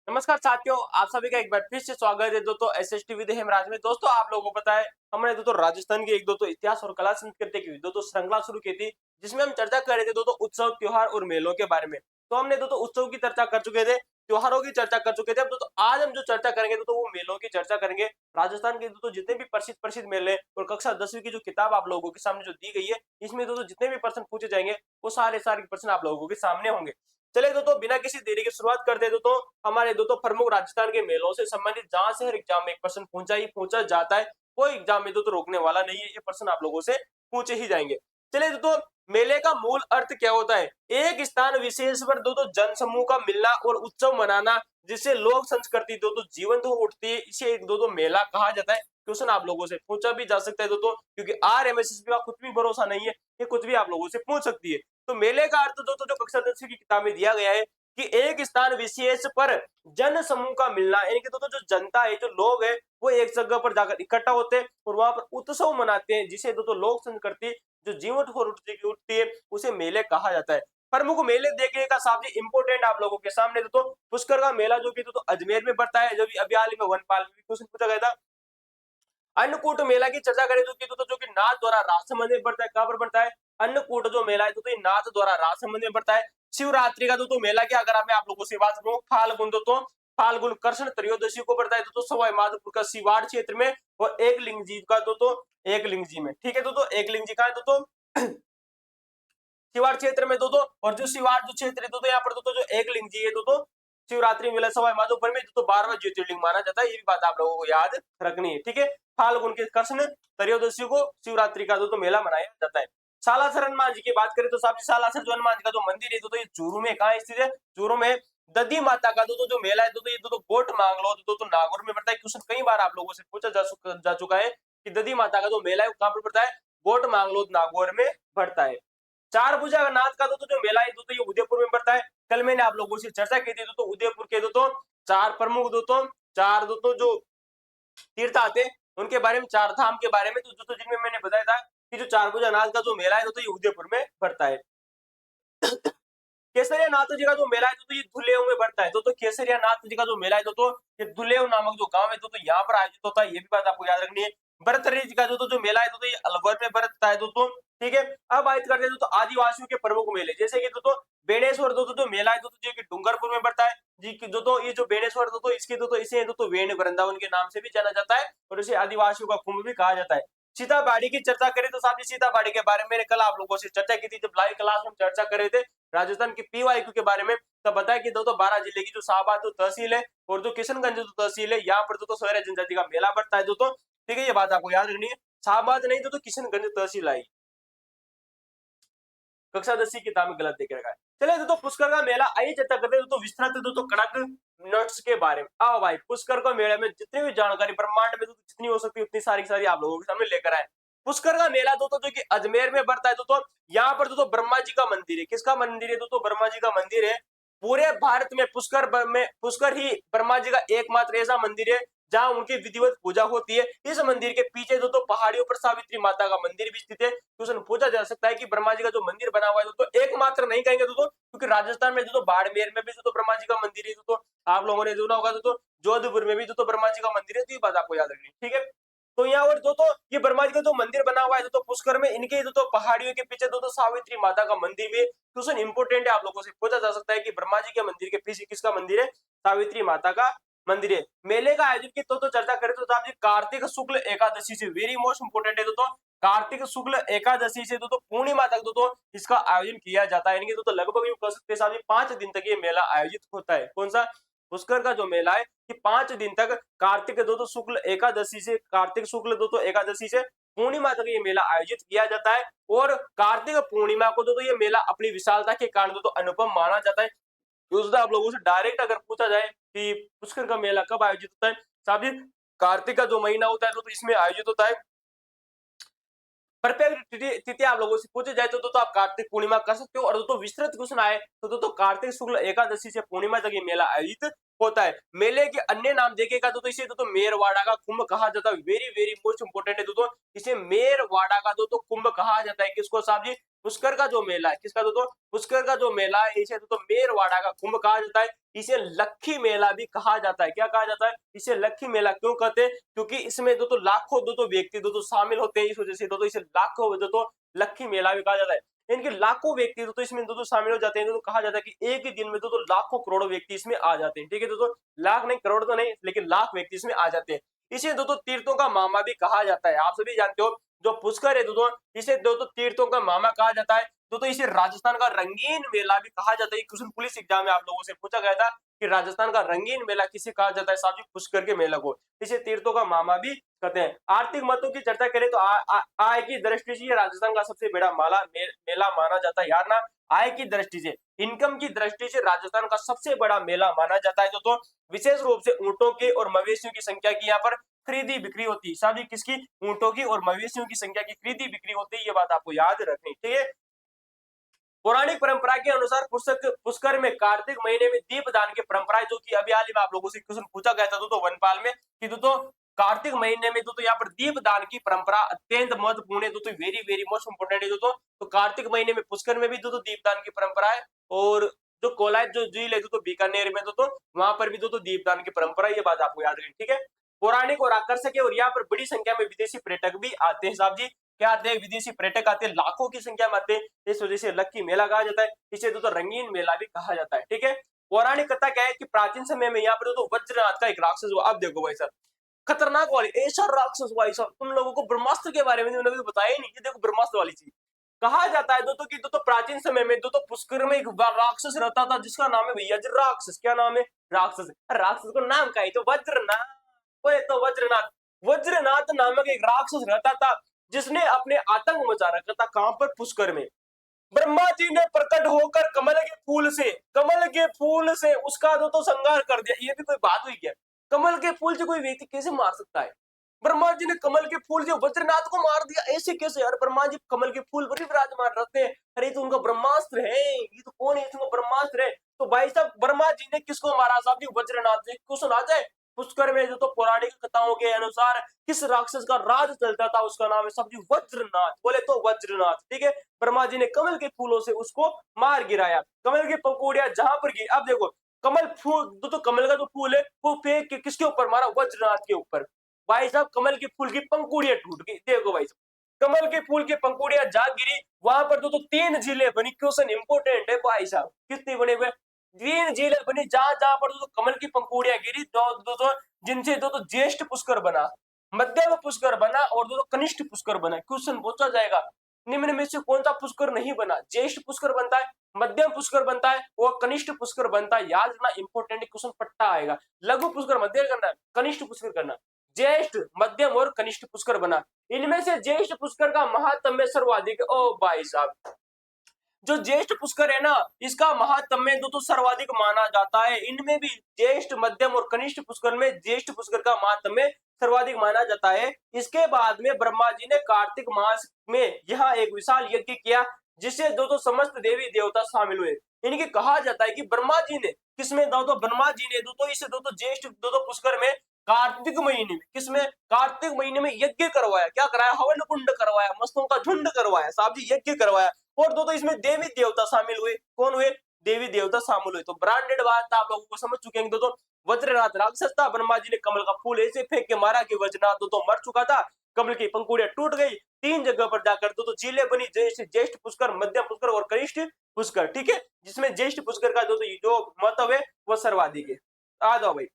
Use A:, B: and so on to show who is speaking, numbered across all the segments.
A: नमस्कार साथियों, आप सभी का एक बार फिर से स्वागत है दोस्तों एसएसटी विद हेमराज में। दोस्तों आप लोगों को पता है हमने दोस्तों राजस्थान की एक दोस्तों इतिहास और कला संस्कृति की दोस्तों श्रृंखला शुरू की थी, जिसमें हम चर्चा कर रहे थे दोस्तों उत्सव त्योहार और मेलों के बारे में। तो हमने दोस्तों उत्सव की चर्चा कर चुके थे, त्योहारों की चर्चा कर चुके थे। अब दोस्तों आज हम जो चर्चा करेंगे दोस्तों वो मेलों की चर्चा करेंगे। राजस्थान के दोस्तों जितने भी प्रसिद्ध प्रसिद्ध मेले और कक्षा 10वीं की जो किताब आप लोगों के सामने जो दी गई है, इसमें दोस्तों जितने भी प्रश्न पूछे जाएंगे वो सारे प्रश्न आप लोगों के सामने होंगे। चलिए दोस्तों बिना किसी देरी की शुरुआत करते हैं दोस्तों हमारे दोस्तों प्रमुख राजस्थान के मेलों से संबंधित, जहां से हर एग्जाम में एक प्रश्न पूछा जाता है। कोई एग्जाम में दोस्तों रोकने वाला नहीं है, ये प्रश्न आप लोगों से पूछे ही जाएंगे। चलिए दोस्तों, मेले का मूल अर्थ क्या होता है? एक स्थान विशेष पर दोस्तों जन समूह का मिलना और उत्सव मनाना, जिससे लोक संस्कृति दोस्तों जीवंत हो उठती है, इसे एक दोस्तों मेला कहा जाता है। क्वेश्चन आप लोगों से पूछा भी जा सकता है दोस्तों, क्योंकि आरएमएसएसबी का कुछ भी भरोसा नहीं है, ये कुछ भी आप लोगों से पूछ सकती है। तो मेले का अर्थ दोस्तों जो कक्षा 10वीं की किताब में दिया गया है कि एक स्थान विशेष पर जन समूह का मिलना, यानी कि दोस्तों जो जनता है, जो लोग है, वो एक जगह पर जाकर इकट्ठा होते हैं और वहां पर उत्सव मनाते हैं, जिसे दोस्तों लोक संस्कृति जो जीवंत हो उठती है, उसे मेले कहा जाता है। प्रमुख मेले देखने का सबसे इंपोर्टेंट आप लोगों के सामने दोस्तों पुष्कर का मेला, जो कि दोस्तों अजमेर में पड़ता है। जो भी अभी हाल ही में वनपाल में क्वेश्चन पूछा गया था। अन्नकूट मेला की चर्चा करें तो जो कि नाथ द्वारा राजसमंद में पड़ता है। कहां पर पड़ता है? अन्नकूट जो मेला है तो ये नाथ द्वारा राजसमंद में पड़ता है। शिवरात्रि का तो मेला क्या, अगर मैं आप लोगों से बात करूं, फाल्गुन तो फाल्गुन कृष्ण त्रयोदशी को पड़ता है तो सवाई माधोपुर का सिवाड़ क्षेत्र में, और एक लिंग जी का तो एक लिंग जी में। ठीक है तो एक लिंग जी का तो शिवाड़ क्षेत्र में और जो शिवाड़ जो क्षेत्र है यहाँ पर जो एक लिंग जी है शिवरात्रि मेला सवाई माधोपुर में तो 12वां ज्योतिर्लिंग माना जाता है। ये भी बात आप लोगों को याद रखनी है। ठीक है, फाल्गुन के कृष्ण त्रयोदशी को शिवरात्रि का तो मेला मनाया जाता है। सालासर हनुमान जी की बात करें तो साहब सालासर जो हनुमान जी का जो मंदिर है ये चूरू में कहाँ स्थित है? चूरू में। दधी माता का जो मेला है ये गोट मांगलो तो नागौर में पड़ता है। क्वेश्चन कई बार आप लोगों से पूछा जा चुका है कि दधी माता का जो मेला है वो कहाँ पर पड़ता है? गोट मांगलो नागौर में पड़ता है। चार भुजा नाथ का जो मेला है ये उदयपुर में पड़ता है। कल मैंने आप लोगों से चर्चा की थी उदयपुर के चार प्रमुख चार जो तीर्थ आते हैं उनके बारे में, चार धाम के बारे में जिनमें मैंने बताया था कि जो चार भुजा नाथ का जो मेला है ये उदयपुर में पड़ता है। केसरिया नाथ जी का जो मेला है ये धुलेव में पड़ता है। केसरिया नाथ जी का जो मेला है ये धुलेव नामक जो गांव है यहाँ पर आयोजित होता है। ये भी बात आपको याद रखनी है। भरतरी जी का जो मेला है ये अलवर में पड़ता है ठीक है। अब बात करते हैं आदिवासियों के प्रमुख मेले, जैसे कि बेणेश्वर जो मेला है जो कि डूंगरपुर में पड़ता है जी। ये जो बेणेश्वर इसके इसे वेण वृंदावन के नाम से भी जाना जाता है और इसे आदिवासियों का कुंभ भी कहा जाता है। सीताबाड़ी की चर्चा करें तो साहब सीताबाड़ी के बारे में कल आप लोगों से चर्चा की थी, जब लाइव क्लास में चर्चा कर रहे थे राजस्थान की पीवाईक्यू के बारे में। तब बताया कि 12 जिले की जो शाहबाद तहसील है और जो किशनगंज जो तहसील है, यहाँ पर सोहरा जनजाति का मेला पड़ता है ठीक है। ये बात आपको याद रखनी है। शाहबाद नहीं तो किशनगंज तहसील आई। कक्षा 10 किताब में गलत देख रखा है। चलिए पुष्कर का मेला आइए चर्चा करते हैं विस्तृत कड़क नट्स के बारे में। आओ भाई, पुष्कर का मेला में जितनी भी जानकारी ब्रह्मांड में जितनी हो सकती है उतनी सारी आप लोगों के सामने लेकर आए। पुष्कर का मेला जो कि अजमेर में पड़ता है यहाँ पर ब्रह्मा जी का मंदिर है। किसका मंदिर है? ब्रह्मा जी का मंदिर है। पूरे भारत में पुष्कर ही ब्रह्मा जी का एकमात्र ऐसा मंदिर है जहां उनकी विधिवत पूजा होती है। इस मंदिर के पीछे पहाड़ियों पर सावित्री माता का मंदिर भी स्थित है। क्वेश्चन पूछा जा सकता है कि ब्रह्मा जी का जो मंदिर बना हुआ है एकमात्र नहीं कहेंगे क्योंकि राजस्थान में बाड़मेर में भी ब्रह्मा जी का मंदिर है आप लोगों ने सुना होगा जोधपुर में भी ब्रह्मा जी का मंदिर है। तो ये बात आपको याद रखनी, ठीक है। तो यहाँ पर ये ब्रह्मा जी का जो मंदिर बना हुआ है पुष्कर में, इनके पहाड़ियों के पीछे सावित्री माता का मंदिर भी। क्वेश्चन इंपोर्टेंट है, आप लोगों से पूछा जा सकता है कि ब्रह्मा जी के मंदिर के पीछे किसका मंदिर है? सावित्री माता का मंदिर है। मेले का आयोजन की चर्चा करें तो साहब जी कार्तिक शुक्ल एकादशी से, वेरी मोस्ट इंपोर्टेंट है कार्तिक शुक्ल एकादशी से पूर्णिमा तक इसका आयोजन किया जाता है। लगभग कह सकते हैं साहब जी 5 दिन तक ये मेला आयोजित होता है। कौन सा? पुष्कर का जो मेला है कि 5 दिन तक कार्तिक शुक्ल एकादशी से, कार्तिक शुक्ल एकादशी से पूर्णिमा तक ये मेला आयोजित किया जाता है। और कार्तिक पूर्णिमा को ये मेला अपनी विशालता के कारण अनुपम माना जाता है। आप लोगों से डायरेक्ट अगर पूछा जाए कि पुष्कर का मेला कब आयोजित होता है, साहब जी कार्तिक का जो महीना होता है इसमें आयोजित होता है। परफेक्ट तिथि आप लोगों से पूछे जाए तो आप कार्तिक पूर्णिमा कर सकते हो। और विस्तृत क्वेश्चन आए तो कार्तिक शुक्ल एकादशी से पूर्णिमा तक ये मेला आयोजित होता है। मेले के अन्य नाम देखेगा इसे मेरवाड़ा का कुंभ कहा जाता है। वेरी वेरी मोस्ट इंपोर्टेंट है इसे मेरवाड़ा का कुंभ कहा जाता है। किसको साहब जी? पुष्कर का जो मेला है, किसका दोस्तों, पुष्कर का जो मेला है इसे दोस्तों मेरवाड़ा का कुंभ कहा जाता है, इसे लक्खी मेला भी कहा जाता है। क्या कहा जाता है, इसे लक्खी मेला क्यों कहते हैं, क्योंकि इसमें दोस्तों लाखों दोस्तों व्यक्ति दोस्तों शामिल होते हैं, इस वजह से दोस्तों इसे लाखों दोस्तों लक्खी मेला भी कहा जाता है। इनके लाखों व्यक्ति दोस्तों इसमें दोस्तों शामिल हो जाते हैं, तो कहा जाता है कि एक ही दिन में दोस्तों लाखों करोड़ों व्यक्ति इसमें आ जाते हैं। ठीक है दोस्तों, लाख नहीं, करोड़ तो नहीं, लेकिन लाख व्यक्ति इसमें आ जाते हैं। इसे दोस्तों तीर्थों का मामा भी कहा जाता है। आप सभी जानते हो जो पुष्कर है दोस्तों, इसे दोस्तों तीर्थों का मामा कहा जाता है। दोस्तों इसे राजस्थान का रंगीन मेला भी कहा जाता है। क्वेश्चन पुलिस एग्जाम में आप लोगों से पूछा गया था कि राजस्थान का रंगीन मेला किसे कहा जाता है, साहब जी पुष्कर के मेला को। इसे तीर्थों का मामा भी कहते हैं। आर्थिक महत्व की चर्चा करें तो आय की दृष्टि से राजस्थान का सबसे बड़ा मेला माना जाता है। यार ना, आय की दृष्टि से, इनकम की दृष्टि से राजस्थान का सबसे बड़ा मेला माना जाता है। तो विशेष रूप से ऊंटों के और मवेशियों की संख्या की यहाँ पर खरीदी बिक्री होती है। साहब किसकी, ऊंटों की और मवेशियों की संख्या की खरीदी बिक्री होती है, ये बात आपको याद रखनी, ठीक है। पौराणिक परंपरा के अनुसार पुष्कर में कार्तिक महीने में दीपदान की परंपरा है, जो कि अभी हाल ही में आप लोगों से क्वेश्चन पूछा गया था दोस्तों वनपाल में कि दोस्तों कार्तिक महीने में दोस्तों यहाँ पर दीपदान की परंपरा अत्यंत महत्वपूर्ण है दोस्तों, वेरी वेरी मोस्ट इंपोर्टेंट है दोस्तों। तो कार्तिक महीने में पुष्कर में भी दोस्तों दीपदान की परंपरा है, और जो कोलायत जो झील है दोस्तों बीकानेर में दोस्तों, वहां पर भी दोस्तों दीपदान की परंपरा, ये बात आपको याद रखनी, ठीक है। पौराणिक और आकर्षक है, और यहाँ पर बड़ी संख्या में विदेशी पर्यटक भी आते हैं। साहब जी क्या आते हैं, विदेशी पर्यटक आते हैं, लाखों की संख्या में आते हैं। इस वजह से लक्की मेला कहा जाता है, इसे दोस्तों रंगीन मेला भी कहा जाता है, ठीक है। पौराणिक कथा क्या है कि प्राचीन समय में यहाँ पर तो वज्रनाथ का एक राक्षस हुआ। अब देखो भाई साहब, खतरनाक वाली ऐसा राक्षस हुआ, ऐसा तुम लोगों को ब्रह्मास्त्र के बारे में उन्होंने बताया ही नहीं। ये देखो ब्रह्मास्त्र वाली चीज कहा जाता है दोस्तों कि दोस्तों प्राचीन समय में दोस्तों पुष्कर में एक राक्षस रहता था, जिसका नाम है भैया जी राक्षस। क्या नाम है, राक्षस। राक्षस को नाम का ही तो वज्रनाथ, वो तो वज्रनाथ, वज्रनाथ नामक एक राक्षस रहता था, जिसने अपने आतंक मचा रखा था। कहां पर, पुष्कर में। ब्रह्मा जी ने प्रकट होकर कमल के फूल से उसका तो संहार कर दिया। ये भी कोई बात हुई क्या, कमल के फूल से कोई व्यक्ति कैसे मार सकता है। ब्रह्मा जी ने कमल के फूल से वज्रनाथ को मार दिया, ऐसे कैसे यार। ब्रह्मा जी कमल के फूल पर ही विराजमान रहते हैं, अरे तो उनका ब्रह्मास्त्र है, ये तो कौन है, इसका ब्रह्मास्त्र है। तो भाई साहब ब्रह्मा जी ने किसको मारा, साहब जी वज्रनाथ से। क्वेश्चन आ जाए, पुष्कर में जो तो पौराणिक कथाओं के अनुसार किस राक्षस का राज चलता था, उसका नाम है साहब जी वज्रनाथ, बोले तो वज्रनाथ, ठीक है। ब्रह्मा जी ने कमल के फूलों से उसको मार गिराया, कमल की पंखुड़ियां जहां पर गिरी। अब देखो कमल फूल तो कमल का जो फूल है वो फेंक के किसके ऊपर मारा, वज्रनाथ के ऊपर। भाई साहब कमल के फूल की पंखुड़ियां टूट गई। देखो भाई साहब कमल के फूल की पंखुड़ियां जा गिरी, वहां पर तो 3 झीलें बनी। क्वेश्चन इंपोर्टेंट है भाई साहब, कितनी बने हुए, 3 झीलें बनी, जहां जहां पर तो कमल की पंखुड़ियां गिरी, तो जिनसे तो ज्येष्ठ पुष्कर बना, मध्यम पुष्कर बना, और तो कनिष्ठ पुष्कर बना। क्वेश्चन पूछा जाएगा निम्न में से कौन सा पुष्कर नहीं बना, ज्येष्ठ पुष्कर बनता है, मध्यम पुष्कर बनता है, और कनिष्ठ पुष्कर बनता है। याद रखना इंपोर्टेंट क्वेश्चन पट्टा आएगा। लघु पुष्कर मध्यम करना, कनिष्ठ पुष्कर करना, ज्येष्ठ मध्यम और कनिष्ठ पुष्कर बना। इनमें से ज्येष्ठ पुष्कर का महात्म्य सर्वाधिक। ओ भाई साहब जो ज्येष्ठ पुष्कर है ना, इसका महात्म्य तो सर्वाधिक माना जाता है। इनमें भी ज्येष्ठ मध्यम और कनिष्ठ पुष्कर में ज्येष्ठ पुष्कर का महात्म्य सर्वाधिक माना जाता है। इसके बाद में ब्रह्मा जी ने कार्तिक मास में यहाँ एक विशाल यज्ञ किया, जिससे दो समस्त देवी देवता शामिल हुए। इनके कहा जाता है कि ब्रह्मा जी ने किसमें दो ब्रह्मा जी ने दो इसे दो ज्येष्ठ दो पुष्कर में कार्तिक महीने में, किसमें, कार्तिक महीने में यज्ञ करवाया। क्या कराया, हवन कुंड करवाया, मस्तों का झुंड करवाया, साहब जी यज्ञ करवाया। और दो इसमें देवी देवता शामिल हुए। कौन हुए, देवी देवता शामिल हुए। तो ब्रांडेड बात आप लोगों को समझ चुके हैं। दो वज्रनाथ राक्षस था, ब्रह्मा जी ने कमल का फूल ऐसे फेंक के मारा कि वज्रनाथ तो मर चुका था, कमल की पंखुड़ियां टूट गई। 3 जगह पर जाकर दो झीलें बनी, जैसे ज्येष्ठ पुष्कर, मध्यम पुष्कर और कनिष्ठ पुष्कर, ठीक है। जिसमें ज्येष्ठ पुष्कर का जो महत्व है वह सर्वाधिक है। आ जाओ भाई,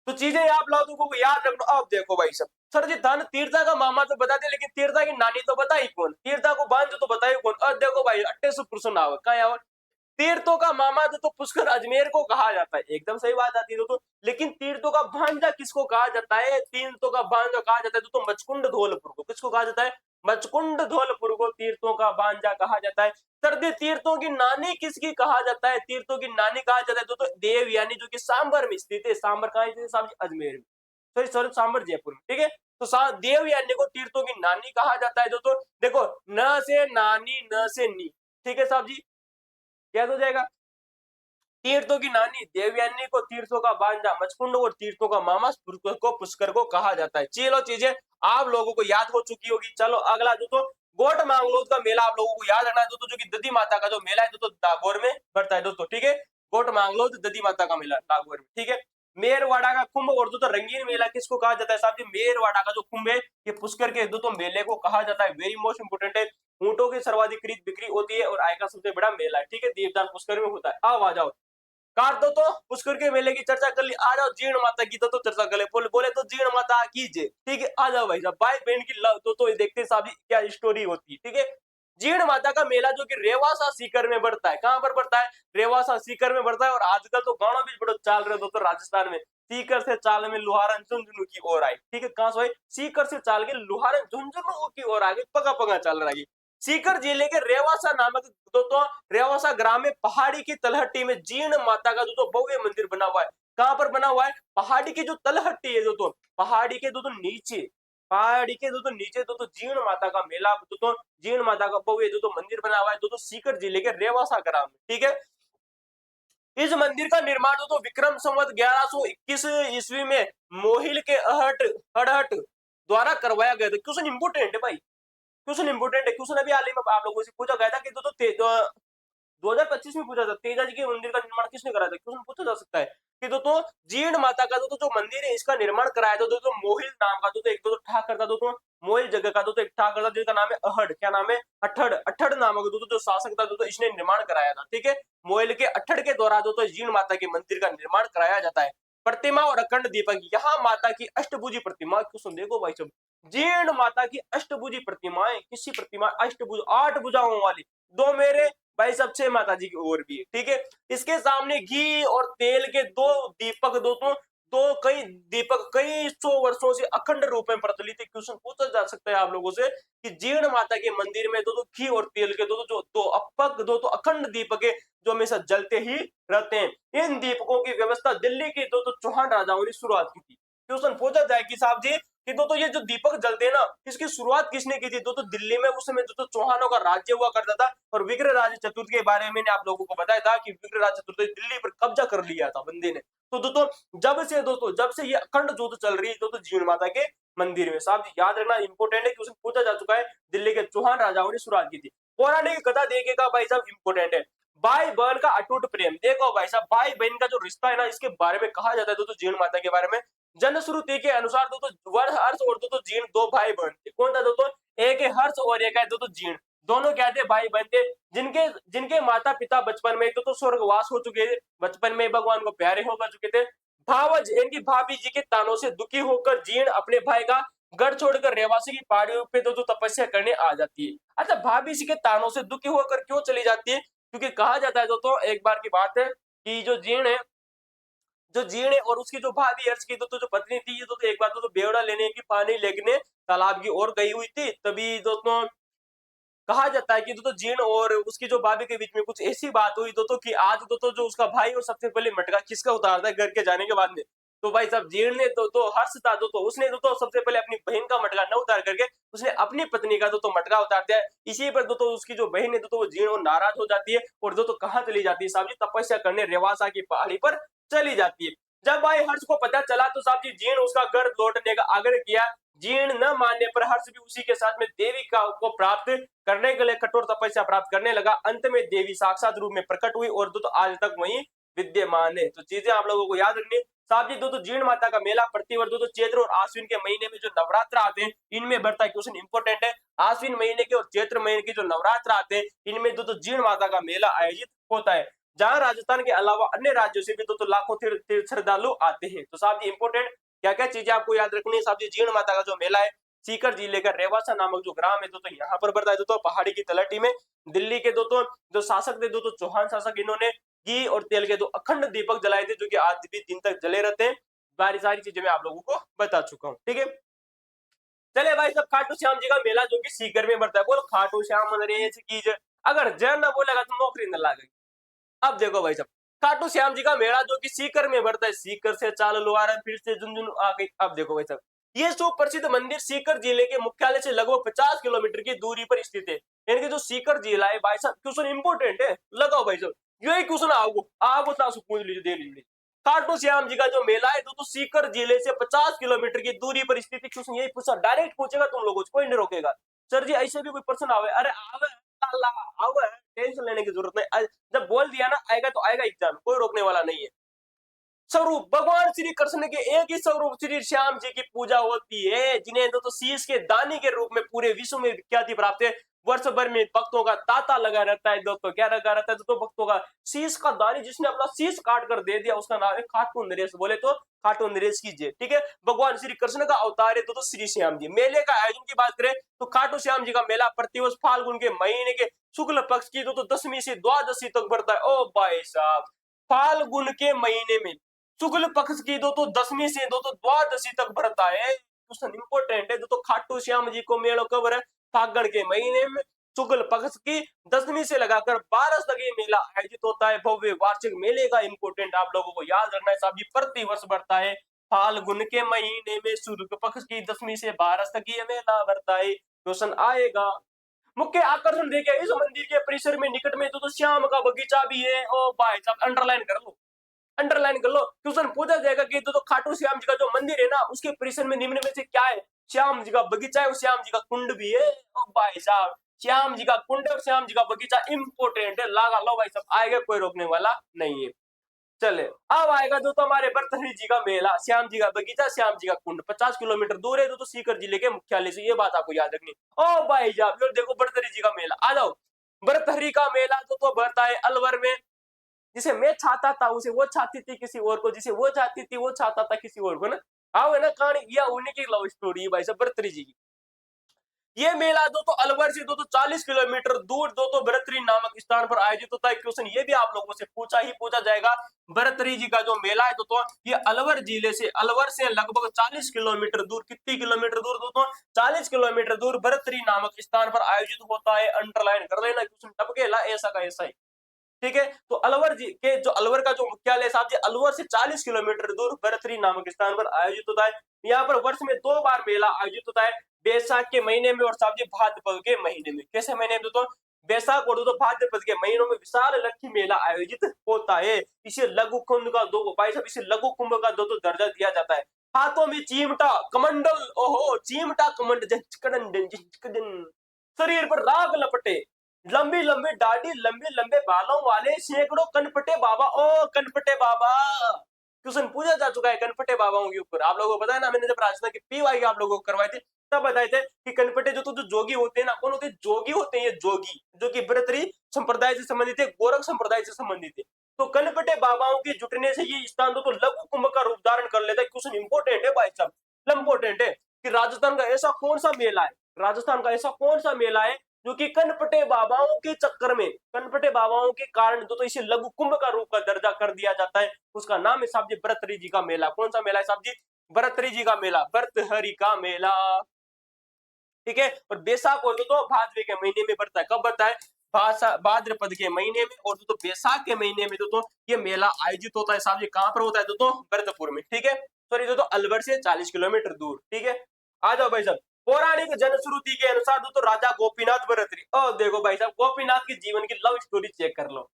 A: तो चीजें आप लोगों को याद रखना। अब देखो भाई सब, सर जी धन तीर्था का मामा तो बता दे, लेकिन तीर्था की नानी तो बताई कौन, तीर्था को बांध तो बताई कौन। अब देखो भाई 28 प्रश्न आवे कहा, तीर्थों का मामा तो पुष्कर अजमेर को कहा जाता है, एकदम सही बात आती है तो। लेकिन तीर्थों का भांजा किसको कहा जाता है, तीर्थों का भांजा कहा जाता है तो मचकुंड धौलपुर को। किसको कहा जाता है, मचकुंड धौलपुर को तीर्थों का भांजा कहा जाता है। सर्दी तीर्थों की नानी किसकी कहा जाता है, तीर्थों की नानी कहा जाता है तो देव यानी, जो कि सांबर में स्थित है। सांबर कहाँ स्थित है साहब, अजमेर में, सॉरी सॉरी सांबर जयपुर में, ठीक है। तो देव यानी को तीर्थों की नानी कहा जाता है। तो देखो न से नानी, न से नी, ठीक है साहब जी, याद हो जाएगा। तीर्थों की नानी देवयानी को तीर्थों का भांजा मचकुंड और तीर्थों का मामा पुष्कर को कहा जाता है। चलो चीजें आप लोगों को याद हो चुकी होगी। चलो अगला जो तो गोट मांगलोद का मेला आप लोगों को याद रखना है दोस्तों, जो कि दधी माता का जो मेला है दोस्तों नागौर में पड़ता है दोस्तों, ठीक है। गोट मांगलोद दधी माता का मेला नागौर में, ठीक है। मेरवाड़ा का कुंभ और दोस्तों रंगीन मेला किसको कहा जाता है साहब जी? मेरवाड़ा का जो कुंभ है ये पुष्कर के दोस्तों मेले को कहा जाता है। वेरी मोस्ट इंपोर्टेंट है। ऊंटों की सर्वाधिक खरीद बिक्री होती है और आय का सबसे बड़ा मेला है, ठीक है। दीपदान पुष्कर में होता है। अब आ जाओ काट दो तो पुष्कर के मेले की चर्चा कर ली। आ जाओ जीर्ण माता की तो चर्चा कर ले। बोले तो जीर्ण माता कीजिए, ठीक है। आ जाओ भाई साहब भाई बहन की लव तो देखते साहब जी क्या स्टोरी होती है, ठीक है। जीर्ण माता का मेला जो कि रेवासा सीकर में बढ़ता है। कहां पर बढ़ता है? रेवासा सीकर में बढ़ता है। और आजकल तो गाँव भी बड़ो चाल रहे दोस्तों राजस्थान में। सीकर से चाल में लुहारन झुंझुनू की ओर आई, ठीक है। कहां से भाई? सीकर से चाल के लुहारन झुंझुनू की ओर आ गई, पका पका चल रहा है। सीकर जिले के रेवासा नामक दोस्तों रेवासा ग्राम में पहाड़ी की तलहटी में जीर्ण माता का दोस्तों भव्य मंदिर बना हुआ है। कहां पर बना हुआ है? पहाड़ी की जो तलहटी है दोस्तों, पहाड़ी के दोस्तों नीचे, पहाड़ी के दोस्तों नीचे दोस्तों जीर्ण माता का मेला दोस्तों, जीर्ण माता का भव्य दोस्तों मंदिर बना हुआ है दोस्तों सीकर जिले के रेवासा ग्राम में, ठीक है। इस मंदिर का निर्माण दोस्तों विक्रम संवत 1121 ईस्वी में मोहिल के अड़हट द्वारा करवाया गया था। क्वेश्चन इंपोर्टेंट है भाई, क्वेश्चन इंपोर्टेंट है। क्वेश्चन अभी हाल ही में आप लोगों से पूछा गया था कि दोस्तों 2025 में पूछा था तेजा जी के मंदिर का निर्माण किसने कराया था? क्वेश्चन पूछा जा सकता है कि दोस्तों जीर्ण माता का दोस्तों जो मंदिर है इसका निर्माण कराया था दोस्तों मोहिल नाम का दोस्तों एक दोस्तों ठाकर था दोस्तों, मोहिल जगह का दोस्तों एक ठाकर था जिसका नाम है अहड़, क्या नाम है? अठड़, अठड़ नामक दोस्तों जो शासक था दोस्तों इसने निर्माण कराया था, ठीक है। मोहिल के अठड़ के द्वारा दोस्तों जीर्ण माता के मंदिर का निर्माण कराया जाता है। प्रतिमा और अखंड दीपक, यहाँ माता की अष्टभुजी प्रतिमा, क्वेश्चन देखो भाई सब, जीर्ण माता की अष्टभुजी प्रतिमाएं, किसी प्रतिमा अष्टभुज 8 भुजाओं वाली, दो मेरे भाई साहब 6 माता जी की ओर भी है, ठीक है। इसके सामने घी और तेल के दो दीपक दोस्तों, दो कई दीपक कई सौ वर्षों से अखंड रूप में प्रचलित है। क्वेश्चन पूछा जा सकता है आप लोगों से कि जीर्ण माता के मंदिर में दोस्तों घी और तेल के दोस्तों जो दो अपक दोस्तों अखंड दीपक है जो हमेशा जलते ही रहते हैं। इन दीपकों की व्यवस्था दिल्ली के दोस्तों चौहान राजाओं ने शुरुआत की थी। क्वेश्चन पूछा जाए कि साहब जी कि दोस्तों ये जो दीपक जलते हैं ना इसकी शुरुआत किसने की थी? दोस्तों दिल्ली में उस समय दोस्तों चौहानों का राज्य हुआ करता था और विग्रहराज चतुर्थ के बारे में मैंने आप लोगों को बताया था कि विग्रहराज चतुर्थ दिल्ली पर कब्जा कर लिया था बंदे ने। तो दोस्तों जब से ये अखंड ज्योत चल रही है दोस्तों जीर्ण माता के मंदिर में, साहब याद रखना इंपोर्टेंट है, क्वेश्चन पूछा जा चुका है। दिल्ली के चौहान राजाओं ने शुरुआत की थी। पौराणिक कथा देखेगा भाई साहब इंपोर्टेंट है। भाई बहन का अटूट प्रेम, देखो भाई साहब भाई बहन का जो रिश्ता है ना इसके बारे में कहा जाता है दोस्तों जीर्ण माता के बारे में। जनश्रुति के अनुसार दोस्तों वर हर्ष और दोस्तों जीर्ण दो भाई बहन थे। कौन था दोस्तों? एक है हर्ष और एक है दोस्तों जीर्ण। दोनों क्या थे? भाई बहन थे। जिनके जिनके माता पिता बचपन में तो स्वर्गवास हो चुके थे, बचपन में भगवान को प्यारे हो चुके थे। भावज इनकी भाभी जी के तानों से दुखी होकर जीर्ण अपने भाई का घर छोड़कर रेवासी की पहाड़ियों पे दोस्तों तपस्या करने आ जाती है। अच्छा भाभी जी के तानों से दुखी होकर क्यों चली जाती है? क्योंकि कहा जाता है दोस्तों एक बार की बात है कि जो जीर्ण है और उसकी जो भाभी अर्श की जो पत्नी थी ये तो एक बार तो बेवड़ा लेने की पानी लेने तालाब की ओर गई हुई थी। तभी दोस्तों कहा जाता है कि दोस्तों जीर्ण और उसकी जो भाभी के बीच में कुछ ऐसी बात हुई दोस्तों कि आज दोस्तों जो उसका भाई और सबसे पहले मटका किसका उतारता है घर के जाने के बाद में? तो भाई साहब जीर्ण ने तो हर्ष था दोस्तों उसने दोस्तों सबसे पहले अपनी बहन का मटका न उतार करके उसने अपनी पत्नी का दोस्तों मटका उतार दिया। इसी पर दोस्तों उसकी जो बहन है दोस्तों वो जीर्ण और नाराज हो जाती है और दोस्तों कहाँ चली जाती है साहब जी? तपस्या करने रेवासा की पहाड़ी पर चली जाती है। जब भाई हर्ष को पता चला तो साहब जी जीर्ण उसका घर लौटने का आग्रह किया। जीर्ण न मानने पर हर्ष भी उसी के साथ में देवी का को प्राप्त करने के लिए कठोर तपस्या प्राप्त करने लगा। अंत में देवी साक्षात रूप में प्रकट हुई और दोस्तों आज तक वहीं विद्यमान है। तो चीजें आप लोगों को याद रखनी। साहब जी दोस्तों जीर्ण माता का मेला प्रतिवर्ष दोस्तों चैत्र और आश्विन के महीने में जो नवरात्र आते हैं इनमें बढ़ता है। क्वेश्चन इंपोर्टेंट है। आश्विन महीने के और चैत्र महीने के जो नवरात्र आते हैं इनमें दोस्तों जीर्ण माता का मेला आयोजित होता है। जहां राजस्थान के अलावा अन्य राज्यों से भी दोस्तों लाखों तीर्थ श्रद्धालु आते हैं। तो साहब जी इंपोर्टेंट क्या क्या चीजें आपको याद रखनी है? साहब जी जीर्ण माता का जो मेला है सीकर जिले का रेवासा नामक जो ग्राम है दोस्तों यहाँ पर बढ़ता है दोस्तों पहाड़ी की तलहटी में। दिल्ली के दोस्तों जो शासक थे दोस्तों चौहान शासक इन्होंने घी और तेल के दो अखंड दीपक जलाए थे जो कि आज भी दिन तक जले रहते हैं। सारी चीजें मैं आप लोगों को बता चुका हूँ, ठीक है। चले भाई सब खाटू श्याम जी का मेला जो कि सीकर में बढ़ता है। बोलो खाटू श्याम नरेश की जय। अगर जय ना बोलेगा तो नौकरी न लगेगी। अब देखो भाई साहब खाटू श्याम जी का मेला जो कि सीकर में बढ़ता है। सीकर से चाल लुहारा फिर से झुंझुनू आ गई। अब देखो भाई साहब ये सुप्रसिद्ध मंदिर सीकर जिले के मुख्यालय से लगभग 50 किलोमीटर की दूरी पर स्थित है। यानी कि जो सीकर जिला है भाई साहब क्वेश्चन इंपोर्टेंट है, लगाओ भाई साहब यही क्वेश्चन आपको ना पूछ लीजिए दे लीजिए। खाटू श्याम जी का जो मेला है तो सीकर जिले से 50 किलोमीटर की दूरी पर स्थित है। क्वेश्चन यही पूछा डायरेक्ट पूछेगा तुम लोगों से, कोई नहीं रोकेगा। सर जी ऐसे भी कोई प्रश्न आवे, अरे आवे अल्लाह आवे, टेंशन लेने की जरूरत नहीं। जब बोल दिया ना आएगा तो आएगा एग्जाम, कोई रोकने वाला नहीं है। स्वरूप भगवान श्री कृष्ण के एक ही स्वरूप श्री श्याम जी की पूजा होती है, जिन्हें तो शीश के दानी के रूप में पूरे विश्व में विख्याति प्राप्त है। वर्ष भर में भक्तों का तांता लगा रहता है दोस्तों, क्या लगा रहता है दोस्तों? भक्तों का शीश का दानी, जिसने अपना शीश काट कर दे दिया उसका नाम है खाटू नरेश। बोले तो खाटू नरेश कीजिए, ठीक है। भगवान श्री कृष्ण का अवतार है तो श्री श्याम जी। मेले का आयोजन की बात करें तो खाटू श्याम जी का मेला प्रतिवर्ष फाल्गुन के महीने के शुक्ल पक्ष की तो दसवीं से द्वादशी तक बढ़ता है। ओ भाई साहब, फाल्गुन के महीने में शुक्ल पक्ष की दो तो दसवीं से दो तो द्वादशी तक भरता है। क्वेश्चन इंपोर्टेंट है। तो खाटू श्याम जी को मेलो कब है? फागण के महीने में शुक्ल पक्ष की दसवीं से लगाकर 12 तक ये मेला आयोजित होता है। भव्य वार्षिक मेले का इंपोर्टेंट आप लोगों को याद रखना है साहब जी, प्रति वर्ष बढ़ता है फाल्गुन के महीने में शुक्ल पक्ष की दसवीं से 12 तक ये मेला बढ़ता है। क्वेश्चन आएगा। मुख्य आकर्षण देखिए, इस मंदिर के परिसर में निकट में तो श्याम का बगीचा भी है। ओ भाई साहब अंडरलाइन कर लो, अंडरलाइन कर लो। क्वेश्चन पूछा जाएगा कि तो खाटू श्याम जी का जो मंदिर है ना उसके परिसर में निम्न में से क्या है? श्याम जी का बगीचा है और श्याम जी का कुंड भी है। ओ भाई साहब, श्याम जी का कुंड और श्याम जी का बगीचा इंपोर्टेंट है, लगा लो भाई साहब, आएगा कोई रोकने वाला नहीं है। चले अब आएगा जो तो हमारे भर्तृहरि जी का मेला, श्याम जी का बगीचा, श्याम जी का कुंड 50 किलोमीटर दूर है तो सीकर जिले के मुख्यालय से, ये बात आपको याद रखनी। ओ भाई साहब देखो भर्तृहरि जी का मेला, आ जाओ। भर्तृहरि का मेला तो भरता है अलवर में। जिसे मैं चाहता था उसे वो चाहती थी किसी और को, जिसे वो चाहती थी वो चाहता था किसी और को ना। आओ है ना कहानी, यह उन्हीं की लव स्टोरी है भाई साहब भर्तृहरि जी की। ये मेला दो तो अलवर से दो तो 40 किलोमीटर दूर दो तो भर्तृहरि नामक स्थान पर आयोजित होता है। क्वेश्चन ये भी आप लोगों से पूछा जाएगा। भर्तृहरि जी का जो मेला है तो ये अलवर जिले से, अलवर से लगभग 40 किलोमीटर दूर, कितनी किलोमीटर दूर दोस्तों? 40 किलोमीटर दूर भर्तृहरि नामक स्थान पर आयोजित होता है। अंडरलाइन कर लेना, क्वेश्चन टपकेला ऐसा का ऐसा ही, ठीक है। तो अलवर जी के जो अलवर का जो मुख्यालय साहब जी अलवर से 40 किलोमीटर दूर भर्तृहरि नामक स्थान पर आयोजित होता है। यहाँ पर वर्ष में 2 बार मेला आयोजित होता है, बैसाख के महीने में और साहब जी भाद्रपद के महीने में। कैसे महीने में दोस्तों? बैसाख और दोस्तों भाद्रपद के महीनों में विशाल लक्ष्मी मेला आयोजित होता है। इसे लघु कुंभ का दो भाई साहब, इसे लघु कुंभ का दो दर्जा दिया जाता है। हाथों में चिमटा कमंडल, ओहो चिमटा कमंडल, शरीर पर राग लपटे, लंबी लंबी दाढ़ी, लंबे लंबे बालों वाले सैकड़ों कनपटे बाबा। ओ कनपटे बाबा, क्वेश्चन पूछा जा चुका है कनपटे बाबाओं के ऊपर। आप लोगों को पता है ना, मैंने जब राजस्थान की पीवाई आप लोगों को करवाए थे तब बताए थे कि कनपटे जो जोगी होते हैं ना, कौन होते हैं? जोगी होते हैं ये जोगी, जो कि भर्तृहरि संप्रदाय से संबंधित है, गोरख संप्रदाय से संबंधित है। तो कनपटे बाबाओं के जुटने से ये स्थान तो लघु कुंभ का रूप धारण कर लेता है। क्वेश्चन इंपोर्टेंट है भाई साहब, इंपोर्टेंट है कि राजस्थान का ऐसा कौन सा मेला है, राजस्थान का ऐसा कौन सा मेला है जो कि कनपटे बाबाओं के चक्कर में, कनपटे बाबाओं के कारण तो इसे लघु कुंभ का रूप का दर्जा कर दिया जाता है। उसका नाम है साहब जी भर्तृहरि जी का मेला। कौन सा मेला है साहब जी? भर्तृहरि जी का मेला, भर्तृहरि का मेला, ठीक है। और बैसाख और तो भाद्र के महीने में बढ़ता है। कब बढ़ता है? भाद्रपद के महीने में और तो बैसाख के महीने में तो ये मेला आयोजित होता है साहब जी। कहां पर होता है तो भरतपुर में, ठीक है। सॉरी तो अलवर से 40 किलोमीटर दूर, ठीक है। आ जाओ भाई साहब। पौराणिक जनश्रुति के अनुसार तो राजा गोपीनाथ भर्तृहरि, और देखो भाई साहब गोपीनाथ के जीवन की लव स्टोरी चेक कर लो।